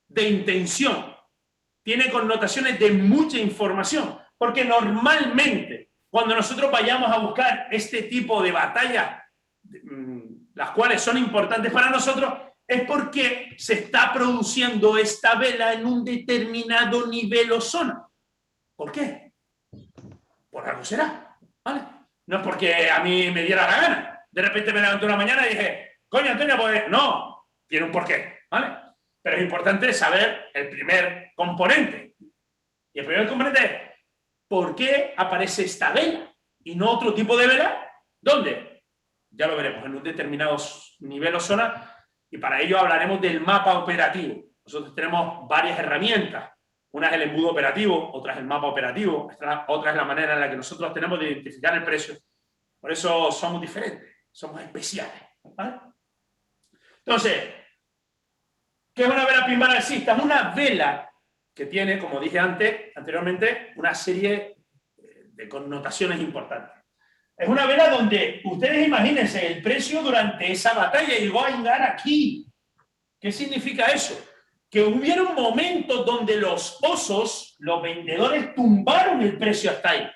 de intención, tiene connotaciones de mucha información, porque normalmente cuando nosotros vayamos a buscar este tipo de batallas, las cuales son importantes para nosotros, es porque se está produciendo esta vela en un determinado nivel o zona. ¿Por qué? Por algo será. ¿Vale? No es porque a mí me diera la gana. De repente me levanté una mañana y dije, coño, Antonio, pues no, tiene un porqué, ¿vale? Pero es importante saber el primer componente. Y el primer componente es, ¿por qué aparece esta vela y no otro tipo de vela? ¿Dónde? Ya lo veremos, en un determinado nivel o zona, y para ello hablaremos del mapa operativo. Nosotros tenemos varias herramientas. Una es el embudo operativo, otra es el mapa operativo, otra es la manera en la que nosotros tenemos de identificar el precio. Por eso somos diferentes, somos especiales. ¿Vale? Entonces, ¿qué es una vela pin bar alcista? Es una vela que tiene, como dije anteriormente, una serie de connotaciones importantes. Es una vela donde ustedes imagínense el precio durante esa batalla llegó a llegar aquí. ¿Qué significa eso? Que hubieron momentos donde los osos, los vendedores, tumbaron el precio hasta ahí.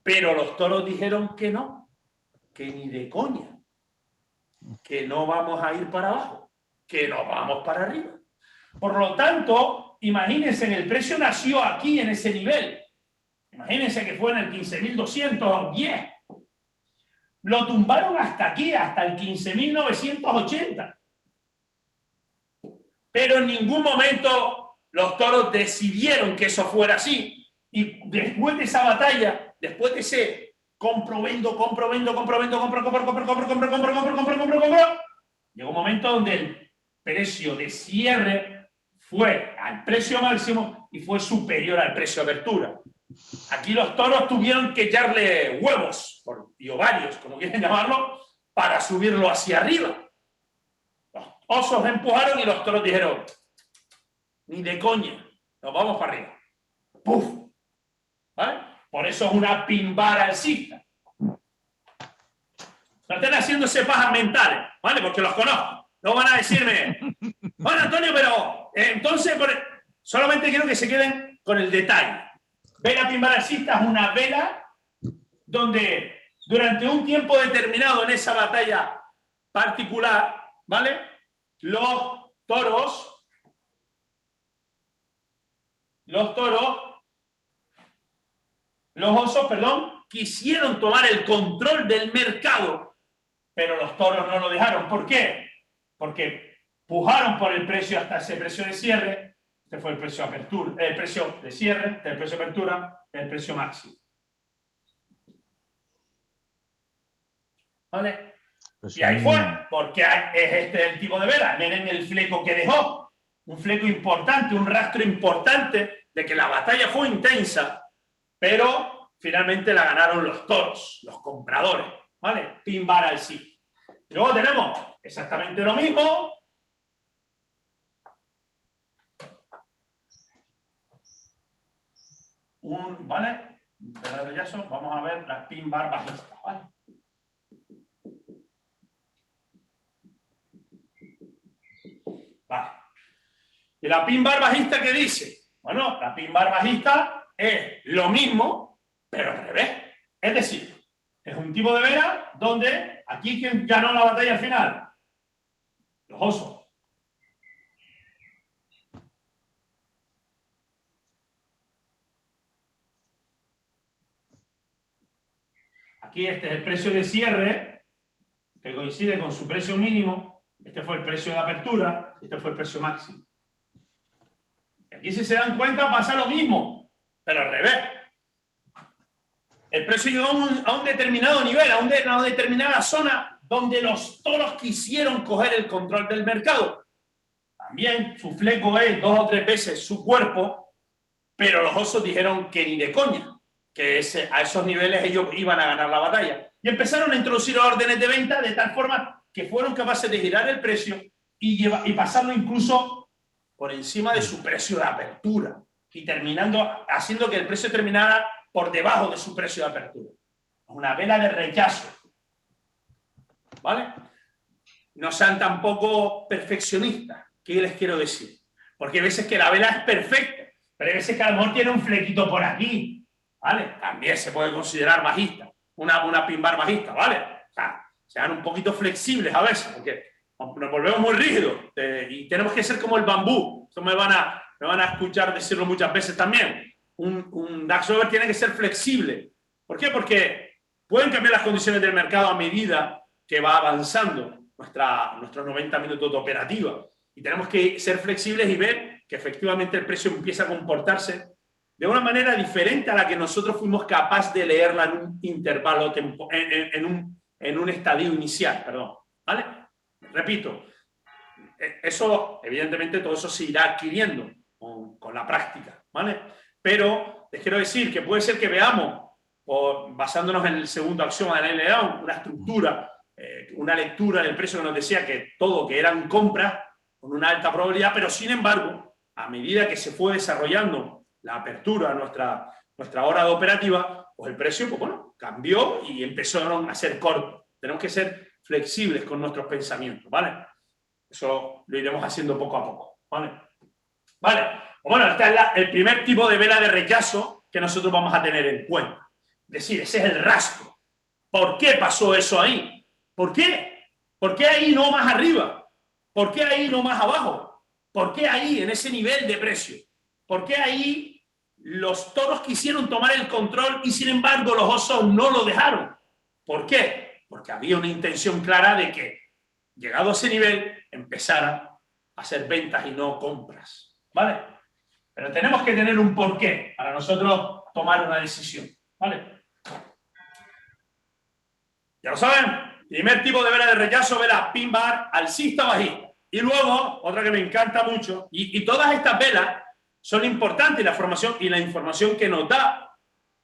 Pero los toros dijeron que no, que ni de coña, que no vamos a ir para abajo, que nos vamos para arriba. Por lo tanto, imagínense, el precio nació aquí en ese nivel. Imagínense que fue en el 15.210. Lo tumbaron hasta aquí, hasta el 15.980. Pero en ningún momento los toros decidieron que eso fuera así. Y después de esa batalla, después de ese compro, llegó un momento donde el precio de cierre fue al precio máximo y fue superior al precio de apertura. Aquí los toros tuvieron que echarle huevos y ovarios, como quieren llamarlo, para subirlo hacia arriba. Los osos empujaron y los toros dijeron, ni de coña, nos vamos para arriba. ¡Puf! ¿Vale? Por eso es una pimbar alcista. No estén haciéndose pajas mentales, ¿vale? Porque los conozco. No van a decirme, bueno, Antonio, pero entonces solamente quiero que se queden con el detalle. Vela pimbar alcista es una vela donde durante un tiempo determinado en esa batalla particular, ¿vale? Los osos, perdón, quisieron tomar el control del mercado, pero los toros no lo dejaron. ¿Por qué? Porque pujaron por el precio hasta ese precio de cierre. Este fue el precio de apertura, el precio de cierre, el precio de apertura, el precio máximo. ¿Vale? Pues y ahí fue, porque es este el tipo de vela. Miren el fleco que dejó. Un fleco importante, un rastro importante de que la batalla fue intensa, pero finalmente la ganaron los toros, los compradores. ¿Vale? Pimbar al sí. Luego tenemos exactamente lo mismo. ¿Vale? Vamos a ver la pimbar bajista, ¿vale? Vale. ¿Y la pimbar bajista qué dice? Bueno, la pimbar bajista es lo mismo, pero al revés. Es decir, es un tipo de vela donde aquí ¿quién ganó la batalla al final? Los osos. Aquí este es el precio de cierre, que coincide con su precio mínimo. Este fue el precio de apertura, este fue el precio máximo. Y aquí, si se dan cuenta, pasa lo mismo, pero al revés. El precio llegó a un determinado nivel, a una determinada zona donde los toros quisieron coger el control del mercado. También su fleco es 2 o 3 veces su cuerpo, pero los osos dijeron que ni de coña, que a esos niveles ellos iban a ganar la batalla. Y empezaron a introducir órdenes de venta de tal forma que fueron capaces de girar el precio y pasarlo incluso por encima de su precio de apertura y haciendo que el precio terminara por debajo de su precio de apertura. Una vela de rechazo. ¿Vale? No sean tampoco perfeccionistas. ¿Qué les quiero decir? Porque hay veces que la vela es perfecta, pero hay veces que a lo mejor tiene un flequito por aquí. ¿Vale? También se puede considerar bajista. Una pimbar bajista, ¿vale? O sea, sean un poquito flexibles a veces, porque nos volvemos muy rígidos y tenemos que ser como el bambú. Esto me van a escuchar decirlo muchas veces también. Un DAX over tiene que ser flexible. ¿Por qué? Porque pueden cambiar las condiciones del mercado a medida que va avanzando nuestros 90 minutos de operativa. Y tenemos que ser flexibles y ver que efectivamente el precio empieza a comportarse de una manera diferente a la que nosotros fuimos capaces de leerla en un intervalo, en un estadio inicial, perdón. ¿Vale? Repito, eso, evidentemente, todo eso se irá adquiriendo con la práctica, ¿vale? Pero les quiero decir que puede ser que veamos, basándonos en el segundo axioma de la LLA, una estructura, una lectura del precio que nos decía que eran compras con una alta probabilidad, pero sin embargo, a medida que se fue desarrollando la apertura, nuestra hora de operativa, pues el precio, pues bueno, cambió y empezaron a ser cortos. Tenemos que ser flexibles con nuestros pensamientos, ¿vale? Eso lo iremos haciendo poco a poco, ¿vale? Vale, bueno, este es el primer tipo de vela de rechazo que nosotros vamos a tener en cuenta. Es decir, ese es el rastro. ¿Por qué pasó eso ahí? ¿Por qué? ¿Por qué ahí no más arriba? ¿Por qué ahí no más abajo? ¿Por qué ahí, en ese nivel de precio? ¿Por qué ahí los toros quisieron tomar el control y sin embargo los osos no lo dejaron? ¿Por qué? Porque había una intención clara de que, llegado a ese nivel, empezara a hacer ventas y no compras, ¿vale? Pero tenemos que tener un porqué para nosotros tomar una decisión, ¿vale? Ya lo saben, primer tipo de vela de rechazo, vela pin bar, alcista, bajista. Y luego, otra que me encanta mucho, y todas estas velas son importantes, la formación y la información que nos da,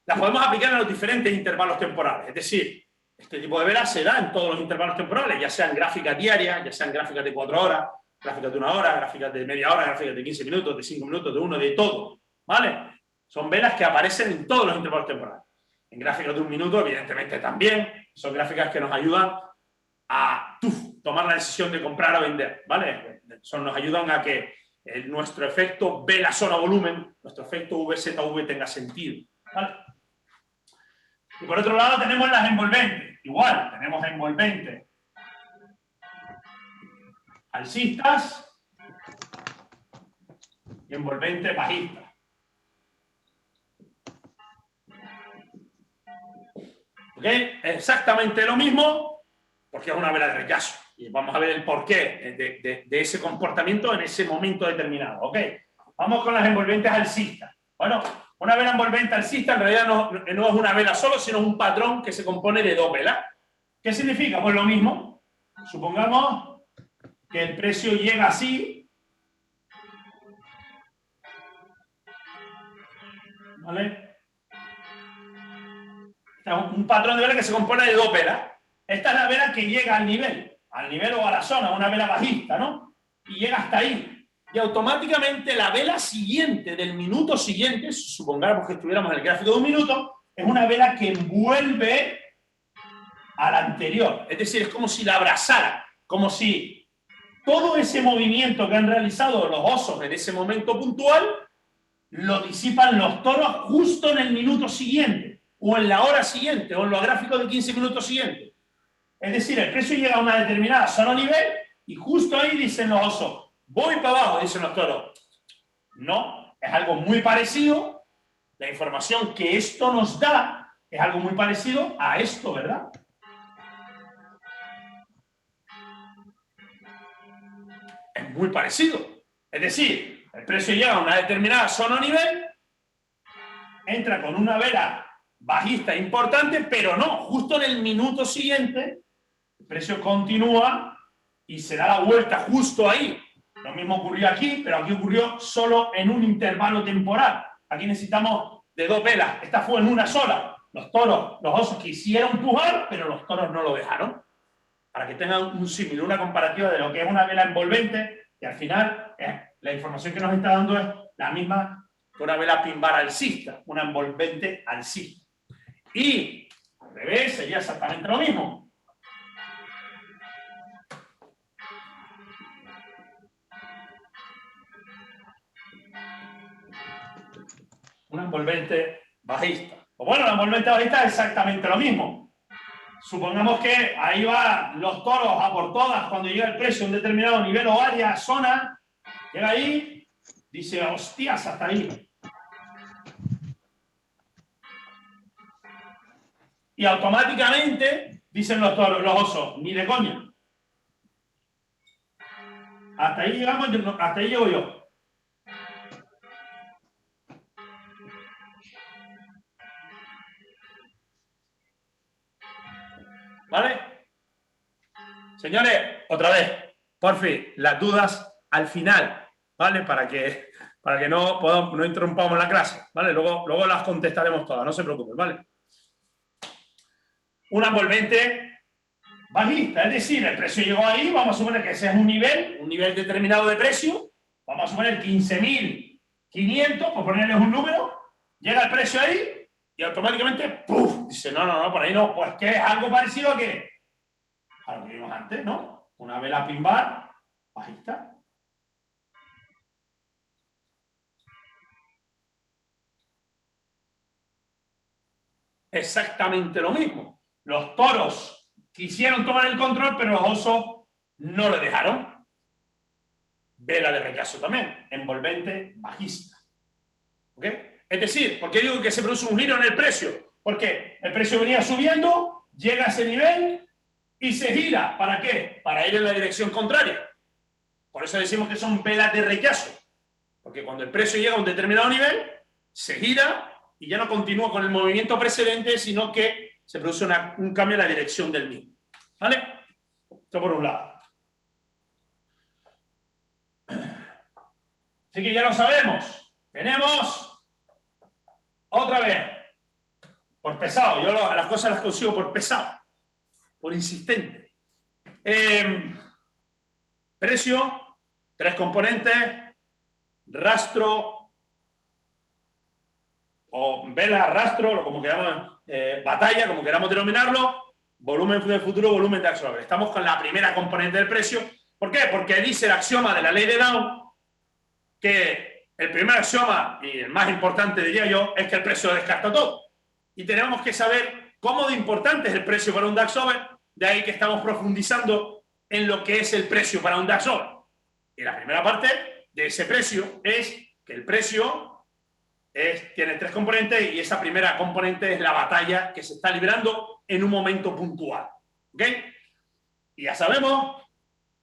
la podemos aplicar en los diferentes intervalos temporales. Es decir, este tipo de velas se da en todos los intervalos temporales, ya sean gráficas diarias, ya sean gráficas de 4 horas, gráficas de 1 hora, gráficas de media hora, gráficas de 15 minutos, de 5 minutos, de 1, de todo, ¿vale? Son velas que aparecen en todos los intervalos temporales. En gráficas de 1 minuto, evidentemente también, son gráficas que nos ayudan a tomar la decisión de comprar o vender, ¿vale? Nos ayudan a que nuestro efecto vela zona volumen, nuestro efecto VZV tenga sentido, ¿vale? Y por otro lado tenemos las envolventes. Igual, tenemos envolventes alcistas y envolventes bajistas. ¿Ok? Exactamente lo mismo, porque es una vela de rechazo. Y vamos a ver el porqué de ese comportamiento en ese momento determinado. ¿Ok? Vamos con las envolventes alcistas. Bueno, una vela envolvente alcista en realidad no es una vela solo, sino un patrón que se compone de 2 velas. ¿Qué significa? Pues lo mismo. Supongamos que el precio llega así. ¿Vale? Un patrón de vela que se compone de 2 velas. Esta es la vela que llega al nivel o a la zona, una vela bajista, ¿no? Y llega hasta ahí. Y automáticamente la vela siguiente, del minuto siguiente, supongamos que estuviéramos en el gráfico de 1 minuto, es una vela que envuelve a la anterior. Es decir, es como si la abrazara, como si todo ese movimiento que han realizado los osos en ese momento puntual lo disipan los toros justo en el minuto siguiente, o en la hora siguiente, o en los gráficos de 15 minutos siguientes. Es decir, el precio llega a una determinada zona o nivel y justo ahí dicen los osos, voy para abajo, dicen los toros. No, es algo muy parecido. La información que esto nos da es algo muy parecido a esto, ¿verdad? Es muy parecido. Es decir, el precio llega a una determinada zona o nivel, entra con una vela bajista importante, pero no, justo en el minuto siguiente, el precio continúa y se da la vuelta justo ahí. Lo mismo ocurrió aquí, pero aquí ocurrió solo en un intervalo temporal. Aquí necesitamos de 2 velas. Esta fue en una sola. Los toros, los osos quisieron pujar, pero los toros no lo dejaron. Para que tengan un símil, una comparativa de lo que es una vela envolvente, y al final la información que nos está dando es la misma que una vela pin bar alcista, una envolvente alcista. Y al revés sería exactamente lo mismo. Una envolvente bajista. O bueno, la envolvente bajista es exactamente lo mismo. Supongamos que ahí van los toros a por todas cuando llega el precio a un determinado nivel o área, zona, llega ahí, dice, hostias, hasta ahí. Y automáticamente dicen los toros, los osos, ni de coña. Hasta ahí llegamos, hasta ahí llego yo. ¿Vale? Señores, otra vez, por fin, las dudas al final, ¿vale? Para que no interrumpamos la clase, ¿vale? Luego las contestaremos todas, no se preocupen, ¿vale? Una envolvente bajista, es decir, el precio llegó ahí, vamos a suponer que ese es un nivel determinado de precio, vamos a suponer 15.500, por ponerles un número, llega el precio ahí, y automáticamente, ¡puf! Dice, no, por ahí no. Pues que es algo parecido a qué? A lo que vimos antes, ¿no? Una vela pin bar bajista. Exactamente lo mismo. Los toros quisieron tomar el control, pero los osos no le dejaron. Vela de rechazo también, envolvente bajista. Es decir, ¿por qué digo que se produce un giro en el precio? Porque el precio venía subiendo, llega a ese nivel y se gira. ¿Para qué? Para ir en la dirección contraria. Por eso decimos que son velas de rechazo. Porque cuando el precio llega a un determinado nivel, se gira y ya no continúa con el movimiento precedente, sino que se produce un cambio en la dirección del mismo. ¿Vale? Esto por un lado. Así que ya lo sabemos. Tenemos otra vez por pesado. Yo las cosas las consigo por pesado, por insistente. Precio, 3 componentes, rastro o vela, rastro, como queramos, batalla, como queramos denominarlo, volumen del futuro, volumen de axioma. Estamos con la primera componente del precio. ¿Por qué? Porque dice el axioma de la ley de Dow que el primer axioma, y el más importante diría yo, es que el precio descarta todo. Y tenemos que saber cómo de importante es el precio para un DAX Over, de ahí que estamos profundizando en lo que es el precio para un DAX Over. Y la primera parte de ese precio es que el precio tiene 3 componentes y esa primera componente es la batalla que se está librando en un momento puntual. ¿Ok? Y ya sabemos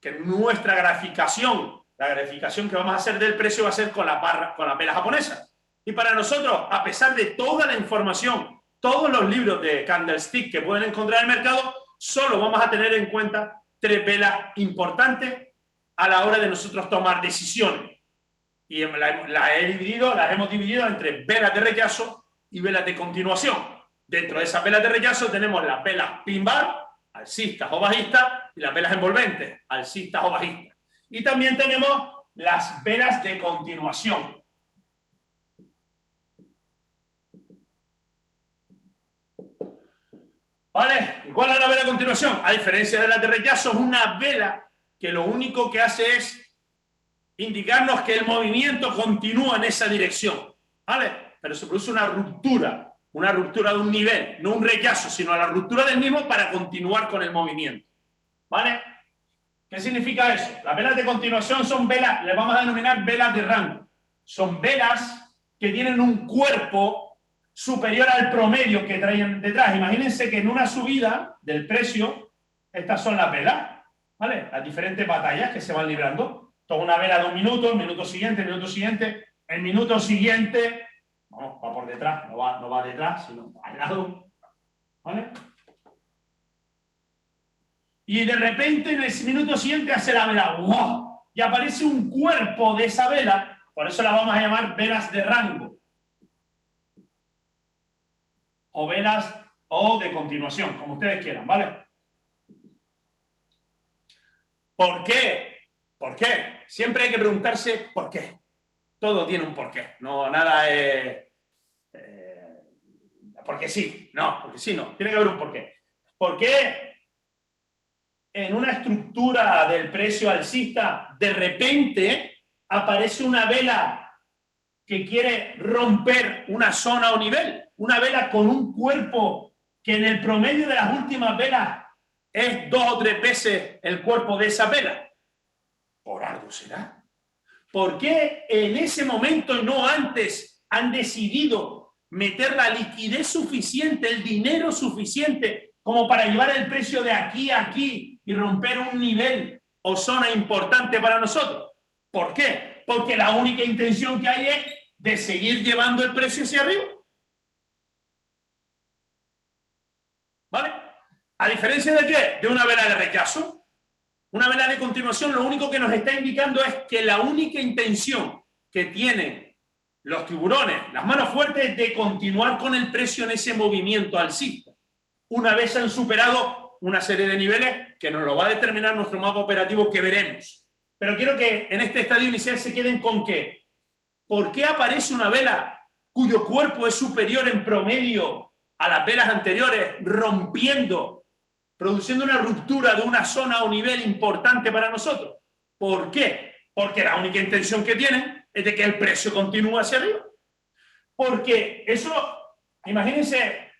que nuestra graficación, la graficación que vamos a hacer del precio va a ser con la vela japonesa. Y para nosotros, a pesar de toda la información, todos los libros de candlestick que pueden encontrar en el mercado, solo vamos a tener en cuenta 3 velas importantes a la hora de nosotros tomar decisiones. Y las hemos dividido entre velas de rechazo y velas de continuación. Dentro de esas velas de rechazo tenemos las velas pin bar, alcistas o bajistas, y las velas envolventes, alcistas o bajistas. Y también tenemos las velas de continuación. ¿Vale? ¿Y cuál es la vela de continuación? A diferencia de las de rechazo, es una vela que lo único que hace es indicarnos que el movimiento continúa en esa dirección. ¿Vale? Pero se produce una ruptura de un nivel, no un rechazo, sino la ruptura del mismo para continuar con el movimiento. ¿Vale? ¿Qué significa eso? Las velas de continuación son velas, les vamos a denominar velas de rango. Son velas que tienen un cuerpo superior al promedio que traen detrás. Imagínense que en una subida del precio, estas son las velas, ¿vale? Las diferentes batallas que se van librando. Toda una vela de 1 minuto, el minuto siguiente, el minuto siguiente, vamos, va por detrás, no va detrás, sino al lado, ¿vale? Y de repente en el minuto siguiente hace la vela, ¡wow! Y aparece un cuerpo de esa vela, por eso la vamos a llamar velas de rango. O velas o de continuación, como ustedes quieran, ¿vale? ¿Por qué? ¿Por qué? Siempre hay que preguntarse por qué. Todo tiene un porqué. No, nada es... porque sí, no, porque sí, no. Tiene que haber un porqué. ¿Por qué en una estructura del precio alcista de repente aparece una vela que quiere romper una zona o nivel? Una vela con un cuerpo que en el promedio de las últimas velas es 2 o 3 veces el cuerpo de esa vela. Por algo será. ¿Por qué en ese momento y no antes han decidido meter la liquidez suficiente, el dinero suficiente como para llevar el precio de aquí a aquí y romper un nivel o zona importante para nosotros? ¿Por qué? Porque la única intención que hay es de seguir llevando el precio hacia arriba. ¿Vale? ¿A diferencia de qué? De una vela de rechazo. Una vela de continuación lo único que nos está indicando es que la única intención que tienen los tiburones, las manos fuertes, es de continuar con el precio en ese movimiento alcista. Una vez han superado una serie de niveles que nos lo va a determinar nuestro mapa operativo que veremos. Pero quiero que en este estadio inicial se queden con que ¿por qué aparece una vela cuyo cuerpo es superior en promedio a las velas anteriores, rompiendo, produciendo una ruptura de una zona o nivel importante para nosotros? ¿Por qué? Porque la única intención que tienen es de que el precio continúe hacia arriba. Porque eso, imagínense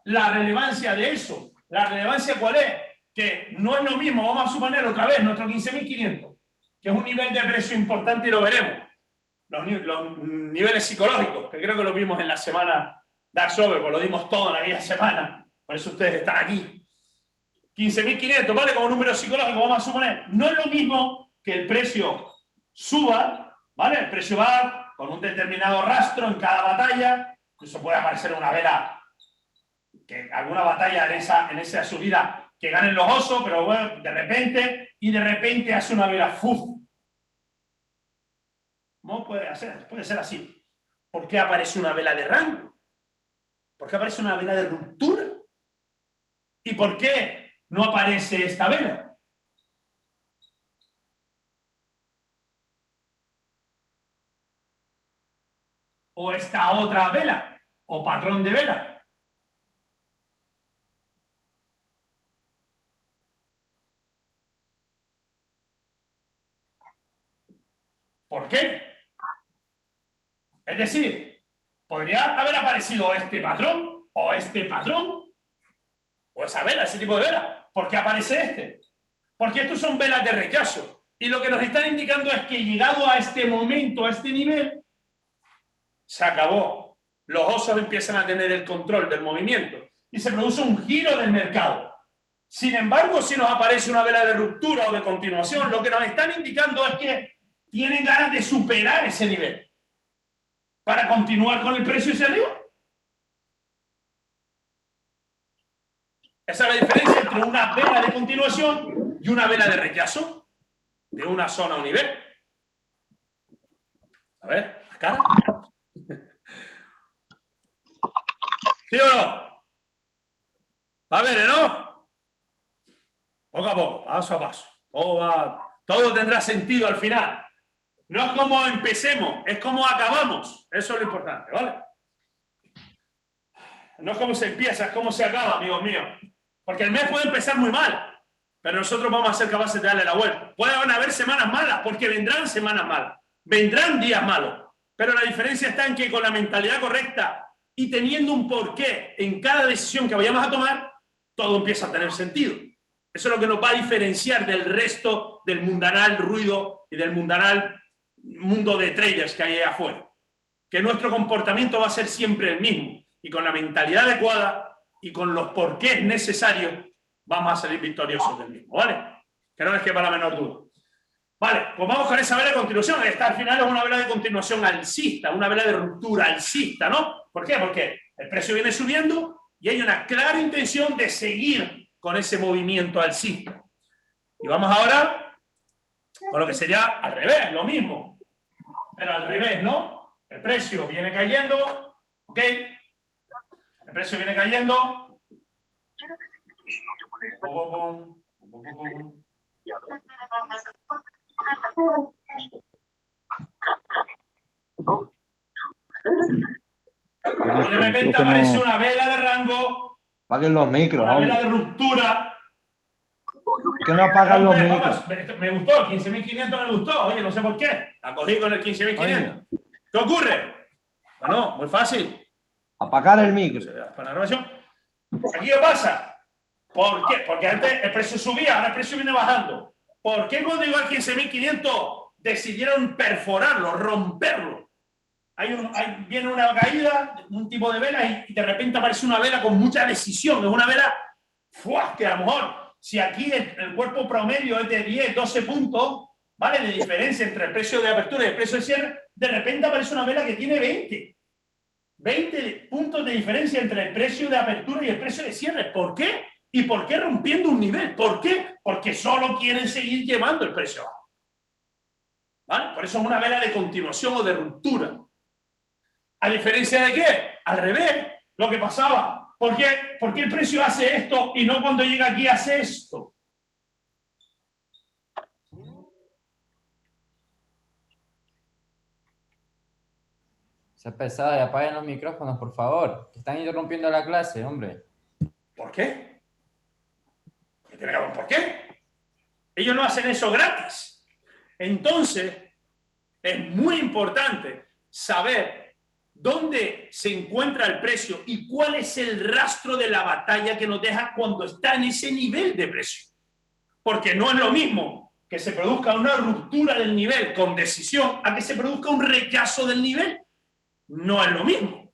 la relevancia de eso. ¿La relevancia cuál es? Que no es lo mismo, vamos a suponer otra vez, nuestro 15.500, que es un nivel de precio importante y lo veremos. los niveles psicológicos, que creo que lo vimos en la semana Dark Sober, pues lo dimos todo en aquella semana, por eso ustedes están aquí. 15.500, ¿vale? Como número psicológico, vamos a suponer. No es lo mismo que el precio suba, ¿vale? El precio va con un determinado rastro en cada batalla, incluso puede aparecer una vela, que alguna batalla en esa subida que ganen los osos, pero bueno, de repente hace una vela ¡fuf! ¿Cómo puede hacer? Puede ser así. ¿Por qué aparece una vela de rango? ¿Por qué aparece una vela de ruptura? ¿Y por qué no aparece esta vela? O esta otra vela, o patrón de vela. ¿Por qué? Es decir, podría haber aparecido este patrón, o este patrón, o esa vela, ese tipo de vela. ¿Por qué aparece este? Porque estos son velas de rechazo. Y lo que nos están indicando es que llegado a este momento, a este nivel, se acabó. Los osos empiezan a tener el control del movimiento y se produce un giro del mercado. Sin embargo, si nos aparece una vela de ruptura o de continuación, lo que nos están indicando es que tienen ganas de superar ese nivel para continuar con el precio hacia arriba. Esa es la diferencia entre una vela de continuación y una vela de rechazo de una zona o nivel. A ver, la cara. ¿Sí o no? Va a ver, ¿no? Poco a poco, paso a paso. Todo tendrá sentido al final. No es como empecemos, es como acabamos. Eso es lo importante, ¿vale? No es como se empieza, es como se acaba, amigos míos. Porque el mes puede empezar muy mal, pero nosotros vamos a ser capaces de darle la vuelta. Pueden haber semanas malas, porque vendrán semanas malas. Vendrán días malos. Pero la diferencia está en que con la mentalidad correcta y teniendo un porqué en cada decisión que vayamos a tomar, todo empieza a tener sentido. Eso es lo que nos va a diferenciar del resto del mundanal ruido y del mundanal mundo de traders que hay ahí afuera. Que nuestro comportamiento va a ser siempre el mismo. Y con la mentalidad adecuada y con los porqués necesarios, vamos a salir victoriosos del mismo, ¿vale? Que no les quepa la menor duda. Vale, pues vamos con esa vela de continuación. Esta al final es una vela de continuación alcista, una vela de ruptura alcista, ¿no? ¿Por qué? Porque el precio viene subiendo y hay una clara intención de seguir con ese movimiento alcista. Y vamos ahora con lo que sería al revés, lo mismo. Pero al revés, ¿no? El precio viene cayendo, ¿ok? El precio viene cayendo. Y de repente aparece una vela de rango. Apaguen los micros, una vela de ruptura. Que no apagan los micros. Me gustó, 15.500 me gustó. Oye, no sé por qué. La cogí con el 15.500. ¿Qué ocurre? Bueno, muy fácil. Apagar el micro. Para la grabación. Aquí qué pasa. ¿Por qué? Porque antes el precio subía, ahora el precio viene bajando. ¿Por qué cuando llegó al 15.500 decidieron perforarlo, romperlo? Viene una caída, un tipo de vela y de repente aparece una vela con mucha decisión. Es una vela que a lo mejor, si aquí el cuerpo promedio es de 10, 12 puntos, ¿vale? De diferencia entre el precio de apertura y el precio de cierre, de repente aparece una vela que tiene 20 puntos de diferencia entre el precio de apertura y el precio de cierre. ¿Por qué? ¿Y por qué rompiendo un nivel? ¿Por qué? Porque solo quieren seguir llevando el precio abajo. ¿Vale? Por eso es una vela de continuación o de ruptura. ¿A diferencia de qué? Al revés, lo que pasaba. ¿Por qué el precio hace esto y no cuando llega aquí hace esto? Se ha pesado y apaguen los micrófonos, por favor. Que están interrumpiendo la clase, hombre. ¿Por qué? ¿Tiene que haber un por qué? Ellos no hacen eso gratis. Entonces, es muy importante saber dónde se encuentra el precio y cuál es el rastro de la batalla que nos deja cuando está en ese nivel de precio. Porque no es lo mismo que se produzca una ruptura del nivel con decisión a que se produzca un rechazo del nivel. No es lo mismo.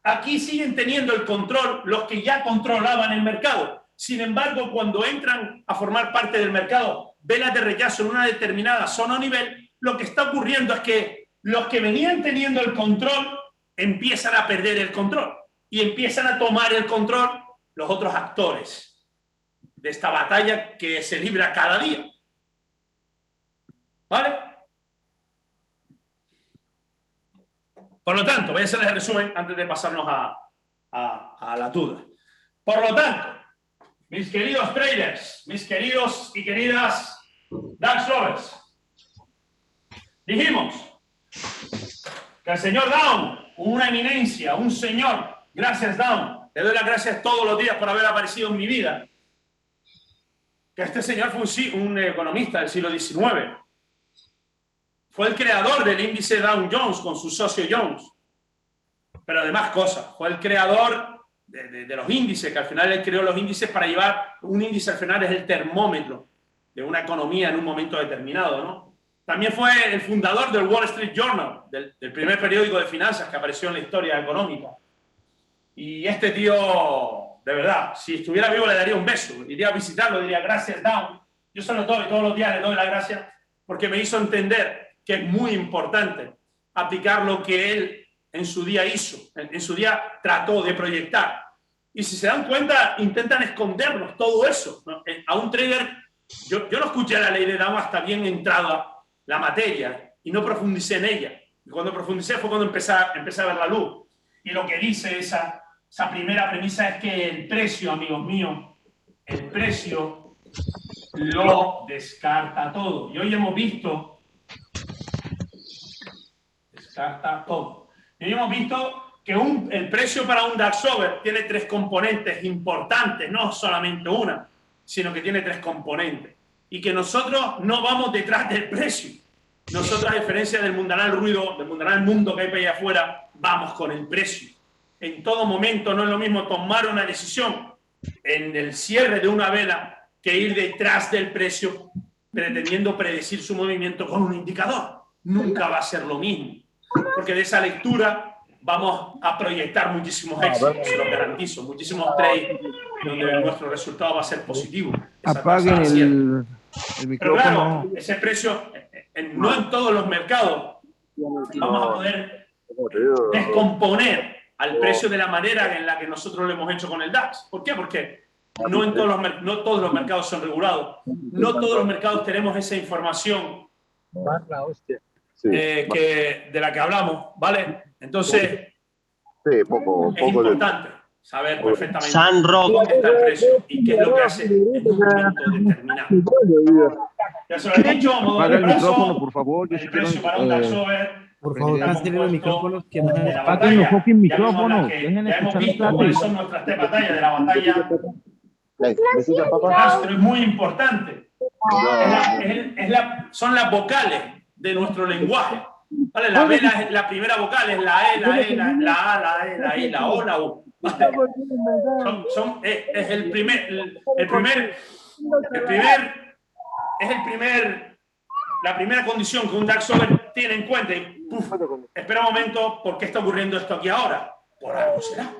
Aquí siguen teniendo el control los que ya controlaban el mercado. Sin embargo, cuando entran a formar parte del mercado, velas de rechazo en una determinada zona o nivel, lo que está ocurriendo es que los que venían teniendo el control empiezan a perder el control y empiezan a tomar el control los otros actores de esta batalla que se libra cada día. ¿Vale? Por lo tanto, voy a hacer el resumen antes de pasarnos a la duda. Por lo tanto, mis queridos traders, mis queridos y queridas DAX lovers, dijimos que el señor Down, una eminencia, un señor, gracias Down, le doy las gracias todos los días por haber aparecido en mi vida, que este señor fue un economista del siglo XIX. Fue el creador del índice Dow Jones con su socio Jones. Pero además cosas. Fue el creador de los índices, que al final él creó los índices para llevar... Un índice al final es el termómetro de una economía en un momento determinado, ¿no? También fue el fundador del Wall Street Journal, del primer periódico de finanzas que apareció en la historia económica. Y este tío, de verdad, si estuviera vivo le daría un beso. Iría a visitarlo, diría gracias Dow. Yo se lo doy, todos los días le doy las gracias porque me hizo entender que es muy importante aplicar lo que él en su día hizo, en su día trató de proyectar. Y si se dan cuenta, intentan escondernos todo eso, ¿no? A un trader, yo no escuché la ley de Dow hasta bien entrada la materia y no profundicé en ella. Y cuando profundicé fue cuando empecé a ver la luz. Y lo que dice esa primera premisa es que el precio, amigos míos, el precio lo descarta todo. Y hoy hemos visto... Descarta todo. Y hoy hemos visto que el precio para un DAX over tiene tres componentes importantes, no solamente una, sino que tiene tres componentes. Y que nosotros no vamos detrás del precio. Nosotros, a diferencia del mundanal ruido, del mundanal mundo que hay para allá afuera, vamos con el precio. En todo momento no es lo mismo tomar una decisión en el cierre de una vela que ir detrás del precio pretendiendo predecir su movimiento con un indicador. Nunca va a ser lo mismo. Porque de esa lectura vamos a proyectar muchísimos éxitos, se lo garantizo, muchísimos trades donde nuestro resultado va a ser positivo. Apaguen el micrófono. Pero claro, ese precio, no en todos los mercados vamos a poder descomponer al precio de la manera en la que nosotros lo hemos hecho con el DAX. ¿Por qué? Porque no todos los mercados son regulados. No todos los mercados tenemos esa información de la que hablamos, ¿vale? Entonces, es importante saber perfectamente dónde está el precio y qué es lo que hace en un momento determinado. Ya se lo he dicho, modo Apaga de el micrófono, por favor. el precio para un DAX over. Por favor, cancelen los micrófonos que no de la apaguen los batalla. fucking Ya micrófonos. vimos Dejen ya hemos escuchar visto la cuáles clase. son nuestras tres batallas de la batalla. Pero es muy importante. Son las vocales de nuestro lenguaje. ¿Vale? La B, la primera vocal es la E, la E, la A, la E, la I, la O, la U. ¿Vale? La primera condición que un DAX over tiene en cuenta. Y, espera un momento, ¿por qué está ocurriendo esto aquí ahora? Por algo será.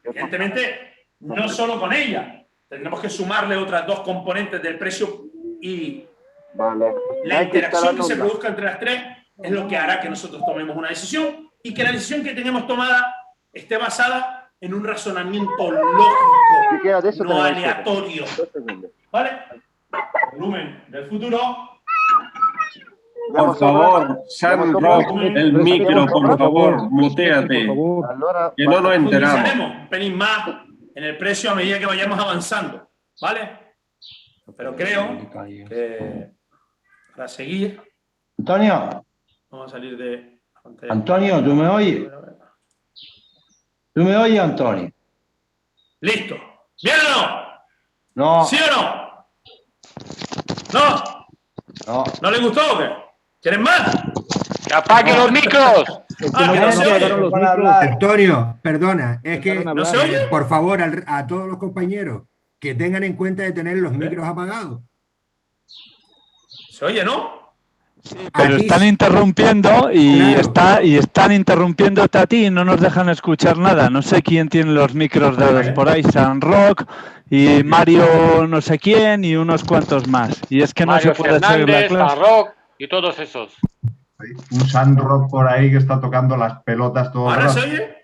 Evidentemente, no solo con ella. Tendremos que sumarle otras dos componentes del precio y la interacción que se produzca entre las tres es lo que hará que nosotros tomemos una decisión y que la decisión que tengamos tomada esté basada en un razonamiento lógico, no aleatorio. ¿Vale? Volumen del futuro. Por favor, San Rock, el micro, por favor, muteate, que no nos enteramos. Profundizaremos un pelín más en el precio a medida que vayamos avanzando, ¿vale? Pero creo que para seguir Antonio, vamos a salir de la pantalla. Antonio, ¿tú me oyes? ¿Tú me oyes, Antonio? Listo. ¿Bien o no? No, ¿Sí o no? ¿No? no. ¿No le gustó o qué? ¿Quieren más? ¡Que apaguen los micros! Ah, que no se oye. Para hablar. Antonio, perdona, es que, ¿No se oye? por favor, a todos los compañeros, que tengan en cuenta de tener los micros apagados. ¿Se oye, no? Pero están interrumpiendo y están interrumpiéndote a ti y no nos dejan escuchar nada. No sé quién tiene los micros dados por ahí, San Rock y Mario no sé quién y unos cuantos más. Y es que no Mario se puede seguir la Fernández, clase. San Rock y todos esos. Un San Rock por ahí que está tocando las pelotas todo el ¿Ahora rato. se oye?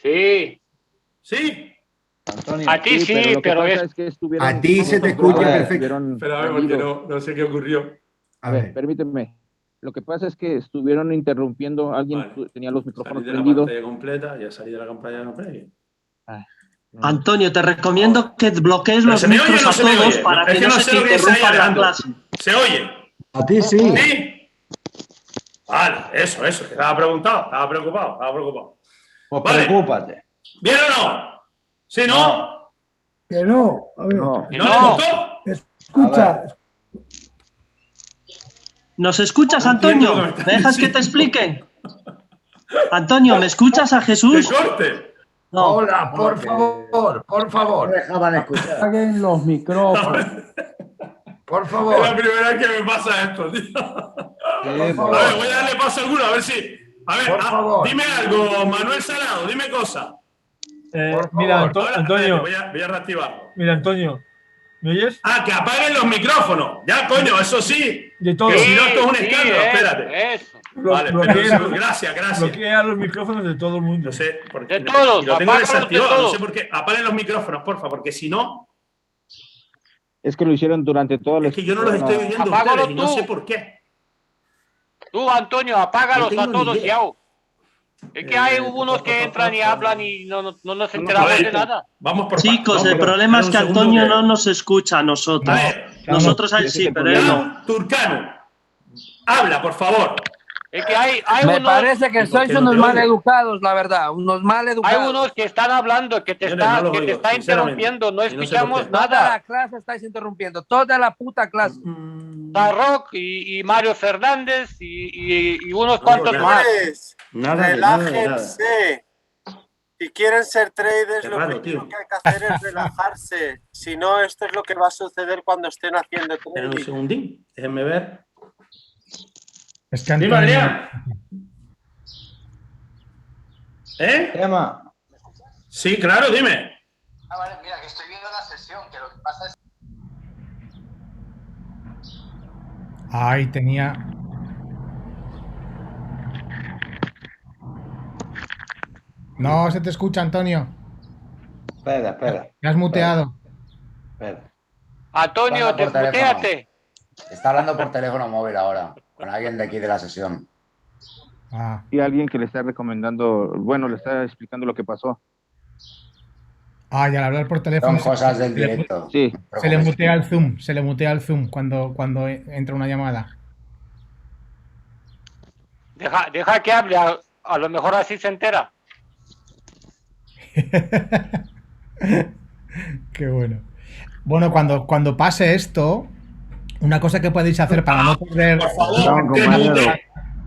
Sí. ¿Sí? Antonio, A ti sí, lo que pero pasa es que estuvieron... A ti se te escucha perfecto. estuvieron Pero a ver, porque prendidos. no sé qué ocurrió. A ver, permíteme. Lo que pasa es que estuvieron interrumpiendo, alguien Vale. tenía los Salí micrófonos de la prendidos. pantalla completa, ya salí de la pantalla completa. Antonio, te recomiendo que bloquees ¿Pero los se me oye o micros no a se me todos oye? para Es que que no no se sé te lo que dice ahí interrumpa la Alejandro. clase. ¿Se oye? A ti sí. ¿Sí? Vale, eso. Estaba preocupado. Pues Vale. preocúpate. ¿Bien o no? ¿Sí, no? Que no. A ver. ¿No le No. gustó? Escucha. ¿Nos escuchas, No entiendo Antonio? lo que me ¿Me estás dejas que te diciendo. expliquen? Antonio, ¿me escuchas a ¡Que Jesús? corte! No. Hola, por favor. No dejaban escuchar. Apaguen los micrófonos. Por Es favor. la primera vez que me pasa esto, tío. A ver, voy a darle paso a alguno, a ver si... A ver, Por favor. dime algo, Manuel Salado, dime cosa. Mira, Ahora, Antonio. espérate, voy a reactivarlo. Mira, Antonio. ¿Me oyes? Ah, que apaguen los micrófonos. Ya, coño, eso sí. De todo. Que si no, esto es un Sí, escándalo, espérate. Eso. Vale, bloquea- pero, gracias. Bloquea los micrófonos de todo el mundo. No sé, porque De todos, lo tengo apágalos de desactivado, no todos. sé por qué. Apaguen los micrófonos, porfa, porque si no, Es que lo hicieron durante todo el... es que yo no los estoy oyendo a Apágalo ustedes y no tú. sé por qué. Tú, Antonio, apágalos No a tengo ni todos idea. ya. Es que hay unos que entran y hablan y no nos A enteramos ver, de nada. Vamos por Chicos, vamos, el pero problema es espera que un segundo Antonio que- no nos escucha a nosotros. A ver, Nosotros a él sí, pero él no. Turcano, habla, por favor. Es que hay Me unos, parece que ¿Y por sois qué no unos te mal oye? educados, la verdad. Unos mal hay educados. unos que están hablando, que te Señores, no está, los que te oigo, está sinceramente. interrumpiendo, no Y no sé por escuchamos qué. Toda nada. la clase estáis interrumpiendo. Toda la puta clase. San Rock y Mario Fernández y unos cuantos nada. más. Nada, Relájense. Si quieren ser traders, Qué lo raro, primero tío. que hay que hacer es relajarse. Si no, esto es lo que va a suceder cuando estén haciendo Esperen un trading. segundín, déjenme ver. Es que Dime, Antonio. Adrián. ¿Eh? Tema. Sí, claro, dime. Ah, vale, mira, que estoy viendo la sesión, que lo que pasa es... Ahí tenía. No se te escucha, Antonio. Espera. Me has muteado. Espera. Antonio, Habla por teléfono. desmuteate. Está hablando por teléfono móvil ahora, con alguien de aquí de la sesión. Ah. Y alguien que le está recomendando, bueno, le está explicando lo que pasó. Ah, y al hablar por teléfono. Son cosas del se le- directo. Sí. Se le mutea el zoom, cuando entra una llamada. Deja que hable, a lo mejor así se entera. Qué bueno. Bueno, cuando pase esto, una cosa que podéis hacer para no perder. Por favor, que mute.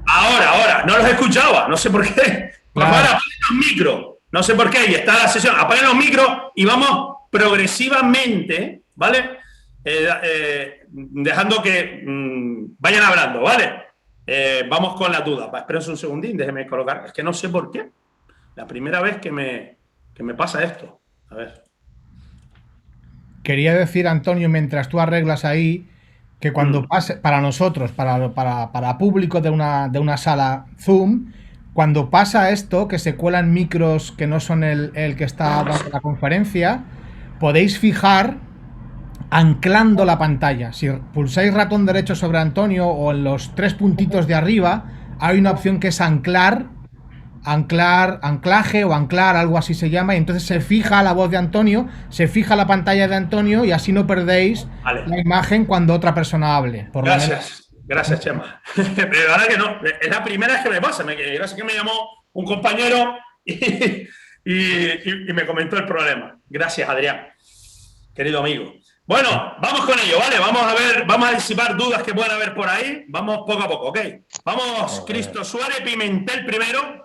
Ahora, no los escuchaba, no sé por qué. Por Claro. favor, apaguen los micros. No sé por qué, y está la sesión. Apaguen los micros y vamos progresivamente, ¿vale? Dejando que vayan hablando, ¿vale? Vamos con la duda. Esperen un segundín, déjenme colocar. Es que no sé por qué. La primera vez que me pasa esto. A ver. Quería decir, Antonio, mientras tú arreglas ahí, que cuando pase, para nosotros, para público de una sala Zoom, cuando pasa esto, que se cuelan micros que no son el que está dando la conferencia, podéis fijar anclando la pantalla. Si pulsáis ratón derecho sobre Antonio o en los 3 puntitos de arriba, hay una opción que es anclaje o anclar, algo así se llama, y entonces se fija la voz de Antonio, se fija la pantalla de Antonio y así no perdéis la imagen cuando otra persona hable. Por lo menos. Gracias, Chema. Pero la verdad que no, es la primera vez que me pasa. Gracias que me llamó un compañero y me comentó el problema. Gracias, Adrián, querido amigo. Bueno, vamos con ello, ¿vale? Vamos a disipar dudas que puedan haber por ahí. Vamos poco a poco, ¿ok? Vamos, Cristo Suárez Pimentel primero.